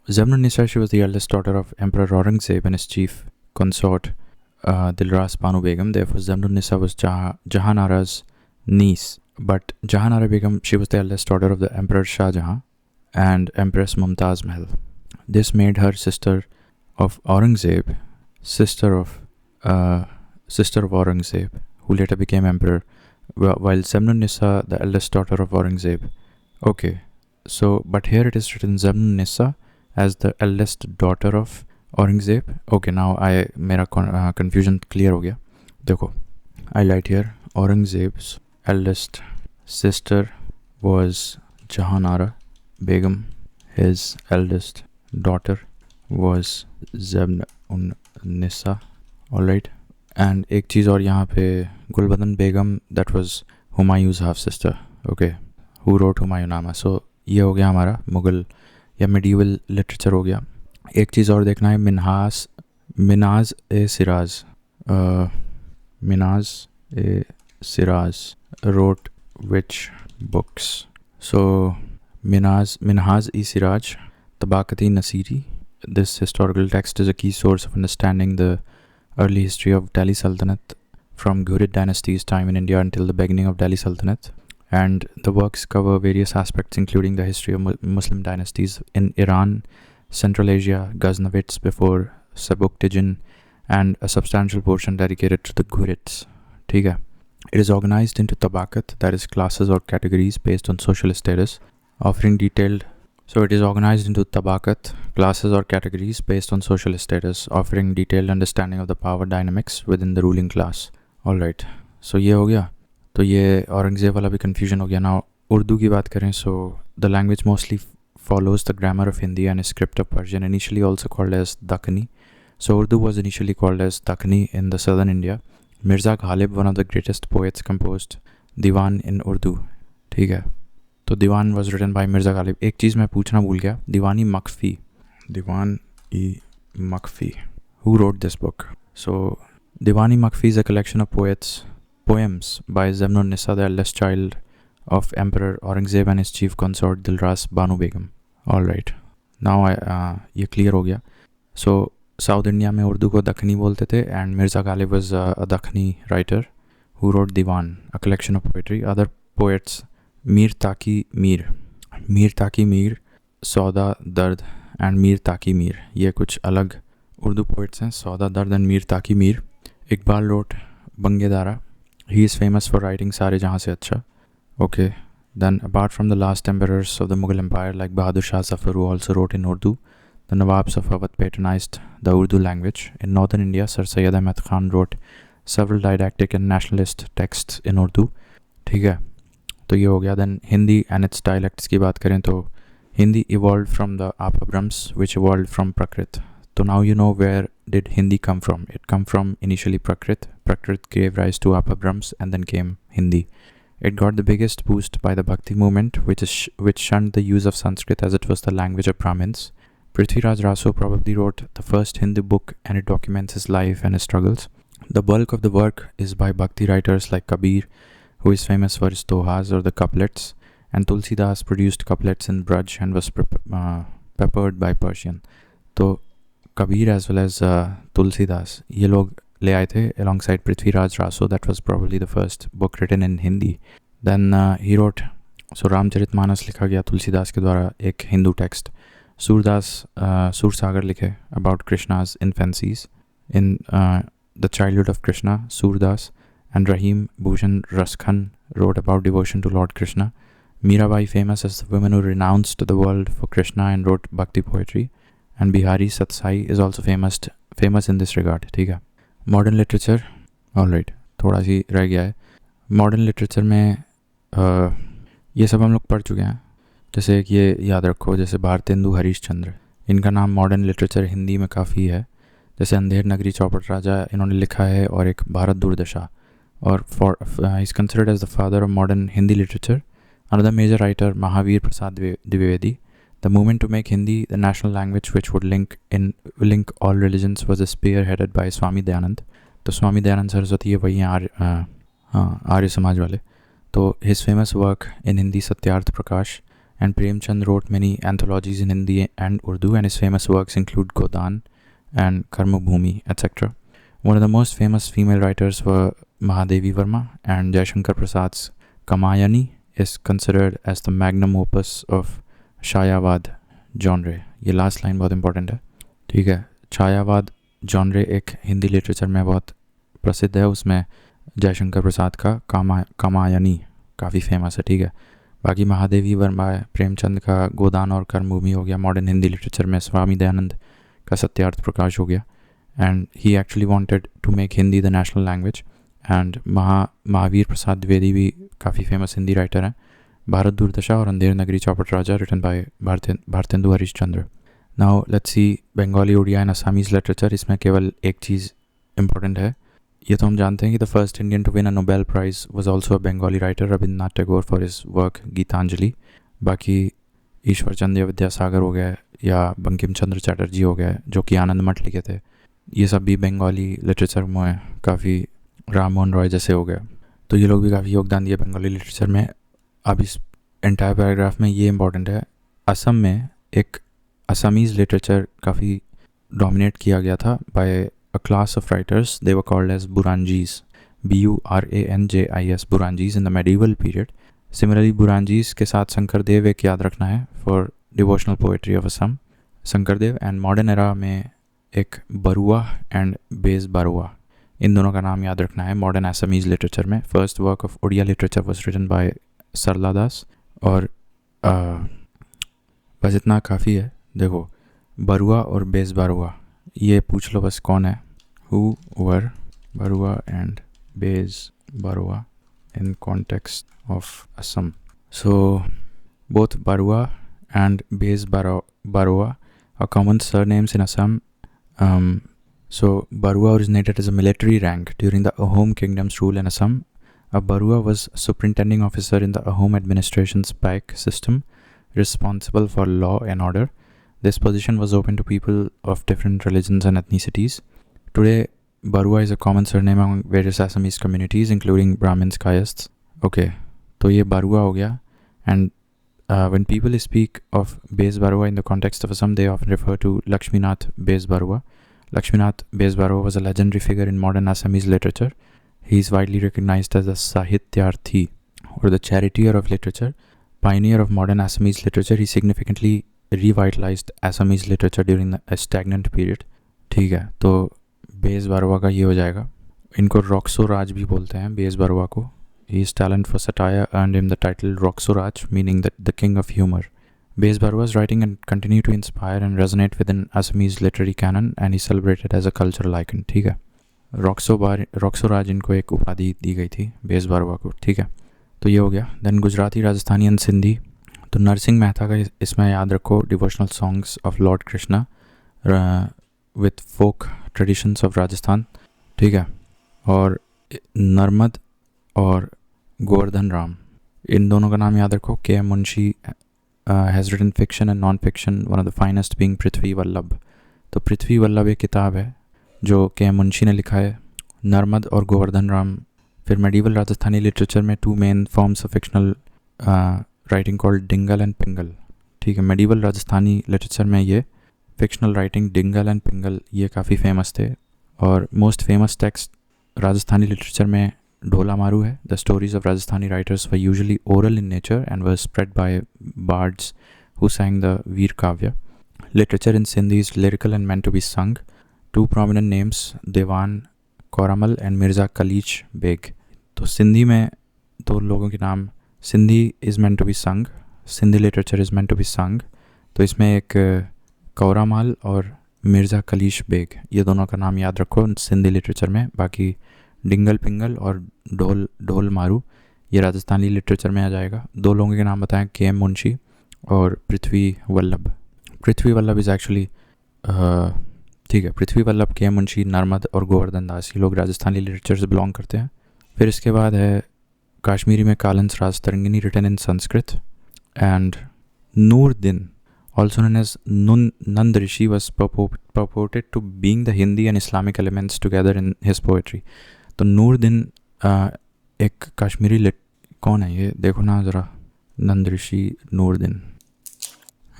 Zemnun Nisa, she was the eldest daughter of Emperor Aurangzeb and his chief consort Dilras Banu Begum. Therefore, Zemnun Nisa was Jahanara's niece. But Jahanara Begum, she was the eldest daughter of the Emperor Shah Jahan and Empress Mumtaz Mahal. This made her sister of Aurangzeb, sister of Aurangzeb, who later became emperor, while Zemnun Nisa, the eldest daughter of Aurangzeb. Okay, so but here it is written Zemnun Nisa as the eldest daughter of Aurangzeb. Okay, now मेरा confusion clear हो गया. देखो, I write here Aurangzeb's eldest sister was Jahanara Begum. His eldest daughter was Zemnun Nisa. Alright. And एक चीज़ और यहाँ पे Gulbadan Begum, that was Humayun's half sister. Okay, who wrote Humayunama. So ये हो गया हमारा मुगल या medieval literature हो गया. एक चीज़ और देखना है, मिनाज ए Siraj wrote which books? So Minhaz-e-Siraj, Tabaqat-e-Nasiri. This historical text is a key source of understanding the early history of Delhi Sultanate from Ghurid dynasty's time in India until the beginning of Delhi Sultanate. And the works cover various aspects including the history of Muslim dynasties in Iran, Central Asia, Ghaznavids before Sebuktigin, and a substantial portion dedicated to the Ghurids. ठीक है. It is organized into tabaqat, that is classes or categories based on social status, offering detailed. So it is organized into tabaqat, classes or categories based on social status, offering detailed understanding of the power dynamics within the ruling class. Alright, so ये हो गया. तो ये औरंगज़ेब वाला भी confusion हो गया. Now Urdu की बात करें, so the language mostly follows the grammar of Hindi and a script of Persian, initially also called as Dakhni. So Urdu was initially called as Dakhni in the southern India. Mirza Ghalib, one of the greatest poets, composed Diwan in Urdu. ठीक है. तो Diwan was written by Mirza Ghalib. एक चीज़ मैं पूछना भूल गया. Diwan-e-Makhfi. Who wrote this book? So Diwan-e-Makhfi is a collection of poems by Zemnun Nisa, the eldest child of Emperor Aurangzeb and his chief consort Dilras Banu Begum. Alright. Now ये clear हो गया. So South India में उर्दू को दखनी बोलते थे, and Mirza Ghalib was a Dakhni writer who wrote Diwan, a collection of poetry. Other poets, Mir Taki Mir, Sauda Dard and Mir Taki Mir. ये कुछ अलग उर्दू poets हैं, Sauda Dard and Mir Taki Mir. Iqbal wrote Bangedara. He is famous for writing Sare Jahan Se Acha. Okay. Then apart from the last emperors of the Mughal Empire like Bahadur Shah Zafar, who also wrote in Urdu, the Nawabs of Awadh patronized the Urdu language. In northern India, Sir Syed Ahmad Khan wrote several didactic and nationalist texts in Urdu. ठीक है, तो ये हो गया. Then Hindi and its dialects की बात करें तो Hindi evolved from the Apabrams, which evolved from Prakrit. So now you know where did Hindi come from. It come from initially Prakrit. Prakrit gave rise to Apabrams and then came Hindi. It got the biggest boost by the Bhakti movement, which shunned the use of Sanskrit as it was the language of Brahmins. Prithviraj Raso probably wrote the first Hindu book, and it documents his life and his struggles. The bulk of the work is by Bhakti writers like Kabir, who is famous for his dohas or the couplets, and Tulsidas produced couplets in Braj and was peppered by Persian. तो Kabir as well as Tulsidas ये लोग ले आए थे alongside Prithviraj Raso. That was probably the first book written in Hindi. Then he wrote, so Ramcharitmanas लिखा गया तुलसीदास के द्वारा, एक हिंदू टेक्स्ट. सूरदास सूरसागर लिखे about Krishna's infancies in the childhood of Krishna. Surdas and Rahim Bhushan Raskhan wrote about devotion to Lord Krishna. Mirabai, famous as the woman who renounced the world for Krishna and wrote bhakti poetry. And Bihari Satsai is also famous in this regard. ठीक है. Modern literature, alright, थोड़ा सी रह गया है. Modern literature में ये सब हम लोग पढ़ चुके हैं. जैसे कि ये याद रखो, जैसे भारतेंदु हरीश चंद्र, इनका नाम मॉडर्न लिटरेचर हिंदी में काफ़ी है. जैसे अंधेर नगरी चौपट राजा इन्होंने लिखा है, और एक भारत दुर्दशा, और is considered as the father of modern Hindi literature. Another major writer, Mahavir Prasad Dwivedi. The movement to make Hindi the national language which would link all religions was spearheaded by Swami Dayanand. तो स्वामी दयानंद सरस्वती वही हैं आर्य समाज वाले. तो his famous work in Hindi, Satyarth Prakash, and Premchand wrote many anthologies in Hindi and Urdu, and his famous works include Godan and Karma Bhumi, etc. One of the most famous female writers were Mahadevi Verma, and Jaishankar Prasad's Kamayani is considered as the magnum opus of Chhayavad genre. ये last line बहुत important है. ठीक है. छायावाद genre एक Hindi literature में बहुत प्रसिद्ध है. उसमें जयशंकर प्रसाद का कामायनी काफ़ी फेमस है. ठीक है. बाकी महादेवी वर्मा, प्रेमचंद का गोदान और कर्मभूमि हो गया. मॉडर्न हिंदी लिटरेचर में स्वामी दयानंद का सत्यार्थ प्रकाश हो गया. And he actually wanted to make Hindi the national language. And Mahavir Prasad Dwivedi भी काफ़ी फेमस हिंदी राइटर हैं. भारत दुर्दशा और Andher Nagari Chaupat Raja written by Bharatendu Harish Chandra. Now let's see Bengali, Odia and Assamese literature. इसमें केवल एक चीज़ इम्पॉर्टेंट है. ये तो हम जानते हैं कि the first Indian to win a Nobel prize was also a Bengali writer, Rabindranath Tagore, for his work Gitanjali. बाकी ईश्वर चंद्र विद्यासागर हो गया, या बंकिम चंद्र चटर्जी हो गया, जो कि आनंद मठ लिखे थे. ये सब भी बंगाली लिटरेचर में काफ़ी, राम मोहन रॉय जैसे हो गया. तो ये लोग भी काफ़ी योगदान दिया बंगाली लिटरेचर में. अब इस एंटायर पैराग्राफ में ये इंपॉर्टेंट है, असम में एक असमीज़ लिटरेचर काफ़ी डोमिनेट किया गया था by a class of writers. They were called as Buranjis, BURANJIS, Buranjis in the medieval period. Similarly Buranjis के साथ शंकरदेव एक याद रखना है for devotional poetry of Assam. Shankardev. And modern era में एक बरुआ एंड बेज बरुआ, इन दोनों का नाम याद रखना है मॉडर्न असमीज़ लिटरेचर में. First work of Odia literature was written by Sarala Das. और बस इतना काफ़ी है. देखो, बरुआ और बेज बरुआ, ये पूछ लो बस कौन है. Who were Barua and Bez Barua in context of Assam. So both Barua and Bez Barua are common surnames in Assam. So Barua originated as a military rank during the Ahom kingdom's rule in Assam. A Barua was superintending officer in the Ahom administration's paik system, responsible for law and order. This position was open to people of different religions and ethnicities. Today, Barua is a common surname among various Assamese communities, including Brahmins, Kayasts. Okay, तो ये Barua हो गया. And when people speak of Bez Barua in the context of Assam, they often refer to Lakshminath Bez Barua. Lakshminath Bez Barua was a legendary figure in modern Assamese literature. He is widely recognized as the Sahityarthi, or the charioteer of literature. Pioneer of modern Assamese literature, he significantly revitalized Assamese literature during a stagnant period. ठीक है, तो beige बारवा का ये हो जाएगा. इनको रॉक्सो राज भी बोलते हैं, बेज बारवा को. His talent for satire earned him the title Roxoraj, meaning the king of humor. Bez Barua's writing continued to inspire and resonate within Assamese literary canon, and he celebrated as a cultural icon. ठीक है. रॉक्सोराज इनको एक उपाधि दी गई थी beige बारवा को. ठीक है, तो ये हो गया. Then Gujarati, Rajasthani and Sindhi. तो नरसिंह मेहता का इसमें याद रखो, devotional songs of lord Krishna with folk traditions of Rajasthan. ठीक है. और नर्मद और गोवर्धन राम, इन दोनों का नाम याद रखो. K Munshi has written fiction and non fiction, one of the finest being Prithvi Vallabh. तो पृथ्वी वल्लभ एक किताब है जो के मुंशी ने लिखा है. नर्मद और गोवर्धन राम फिर मेडिवल राजस्थानी लिटरेचर में 2 main forms of fictional writing called Dingal and पिंगल, ठीक है। मेडिवल राजस्थानी लिटरेचर में ये फिक्शनल राइटिंग डिंगल एंड पिंगल ये काफ़ी फेमस थे। और most famous text Rajasthani literature में ढोला मारू है। The stories of Rajasthani writers were usually oral in nature and were spread by bards who sang the veer kavya. Literature in Sindhi is lyrical and meant to be sung. 2 prominent names, Dewan Koramal and Mirza Khalij Beg. तो सिंधी में 2 लोगों के नाम, Sindhi is meant to be sung, Sindhi literature is meant to be sung। तो इसमें एक कौरामाल और Mirza कलीश bag, ये दोनों का नाम याद रखो सिंधी लिटरेचर में। बाकी डिंगल पिंगल और ढोल मारू ये राजस्थानी लिटरेचर में आ जाएगा। 2 लोगों के नाम बताएं, के एम मुंशी और पृथ्वी वल्लभ। पृथ्वी वल्लभ इज़ एक्चुअली ठीक है, पृथ्वी वल्लभ, के एम मुंशी, नर्मद और गोवर्धन दास, ये लोग राजस्थानी लिटरेचर से बिलोंग करते हैं। फिर इसके बाद है कश्मीरी में Kalhana's Rajatarangini written in Sanskrit, and Nooruddin also known as Nand Rishi was purported to being the Hindi and Islamic elements together in his poetry। तो नूर दिन एक कश्मीरी कौन है ये देखो ना ज़रा, नंद ऋषि नूर दिन,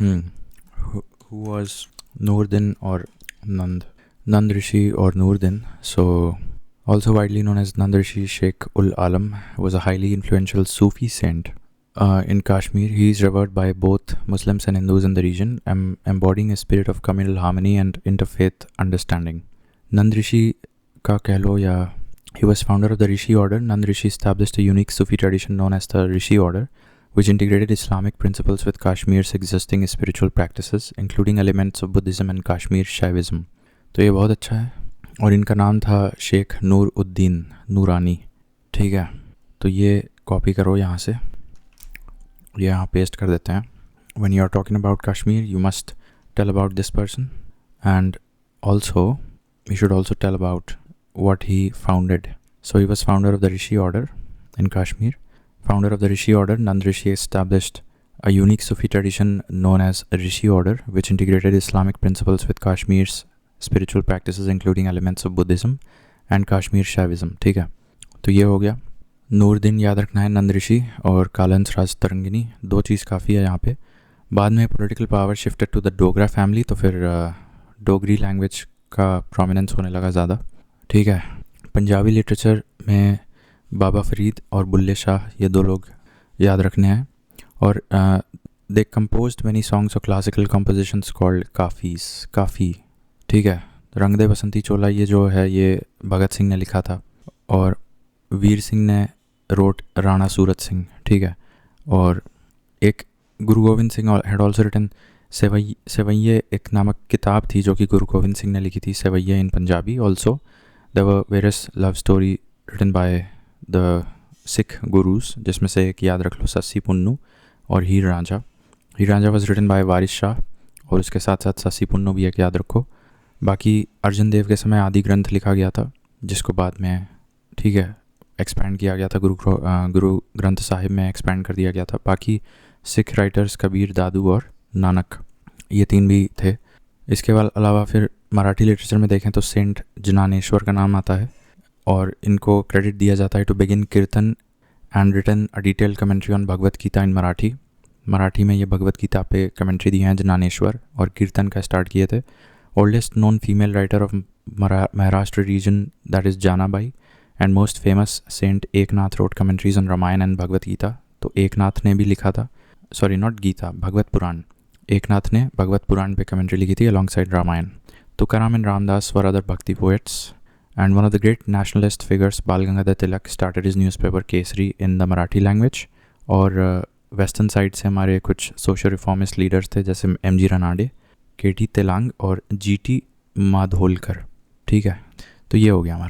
who was नूर दिन और नंद ऋषि और नूर दिन। So also widely known as Nand Rishi, Sheikh ul Alam was a highly influential Sufi saint in Kashmir. He is revered by both Muslims and Hindus in the region, embodying a spirit of communal harmony and interfaith understanding. Nand Rishi का कह लो या he was founder of the Rishi order. Nand Rishi established a unique Sufi tradition known as the Rishi order, which integrated Islamic principles with Kashmir's existing spiritual practices, including elements of Buddhism and Kashmir Shaivism. तो ये बहुत अच्छा है। और इनका नाम था शेख नूर उद्दीन नूरानी, ठीक है। तो ये कॉपी करो यहाँ से, ये यहाँ पेस्ट कर देते हैं। When you are talking about Kashmir, you must tell about this person, and also you should also tell about what he founded. So he was founder of the Rishi order in Kashmir. Founder of the Rishi order, Nand Rishi established a unique Sufi tradition known as Rishi order, which integrated Islamic principles with Kashmir's spiritual practices, including elements of Buddhism and Kashmir Shaivism, ठीक है। तो ये हो गया। नूर दिन याद रखना है, नंद ऋषि और कालंस राज तरंगिनी, 2 चीज़ काफ़ी है यहाँ पे। बाद में political power shifted to the Dogra family, तो फिर डोगरी लैंग्वेज का प्रोमिनेंस होने लगा ज़्यादा, ठीक है। पंजाबी लिटरेचर में बाबा फरीद और बुल्ले शाह, ये 2 लोग याद रखने हैं। और दे कंपोज्ड मैनी सॉन्ग्स और क्लासिकल कंपोजिशंस कॉल्ड काफ़ी, ठीक है। रंग दे बसंती चोला ये जो है ये भगत सिंह ने लिखा था, और वीर सिंह ने रोट राणा सूरत सिंह, ठीक है। और एक Guru Gobind Singh had also written Savaiye एक नामक किताब थी जो कि गुरु गोविंद सिंह ने लिखी थी, Savaiye in Punjabi. Also there were various love story written by the Sikh gurus, जिसमें से एक याद रख लो सस्सी पुन्नू और Heer Ranjha. Heer Ranjha was written by Waris Shah, और उसके साथ साथ सस्सी पुन्नू भी एक याद रखो। बाकी अर्जुन देव के समय आदि ग्रंथ लिखा गया था, जिसको बाद में, ठीक है, एक्सपैंड किया गया था, गुरु ग्रंथ साहिब में एक्सपैंड कर दिया गया था। बाकी सिख राइटर्स कबीर दादू और नानक, ये 3 भी थे। इसके अलावा फिर मराठी लिटरेचर में देखें तो सेंट ज्ञानेश्वर का नाम आता है, और इनको क्रेडिट दिया जाता है to begin kirtan and written a detailed commentary on Bhagavad Gita in Marathi में ये भगवत गीता पे कमेंट्री दी हैं ज्ञानेश्वर, और कीर्तन का स्टार्ट किए थे। Oldest known female writer of Maharashtra region that is Janabai, and most famous saint Eknath wrote commentaries on Ramayana and Bhagavad Gita. तो एकनाथ ने भी लिखा था, सॉरी नॉट गीता, भगवत पुराण। एकनाथ ने भगवत पुराण पे कमेंट्री लिखी थी alongside Ramayana. Tukaram and Ramdas were other Bhakti poets, and one of the great nationalist figures Bal Gangadhar Tilak started his newspaper Kesari in the Marathi language. और वेस्टर्न साइड से हमारे कुछ सोशल रिफॉर्मिस्ट लीडर्स थे, जैसे MG रनाडे, KT तेलांग और GT माधोलकर, ठीक है। तो ये हो गया हमारा।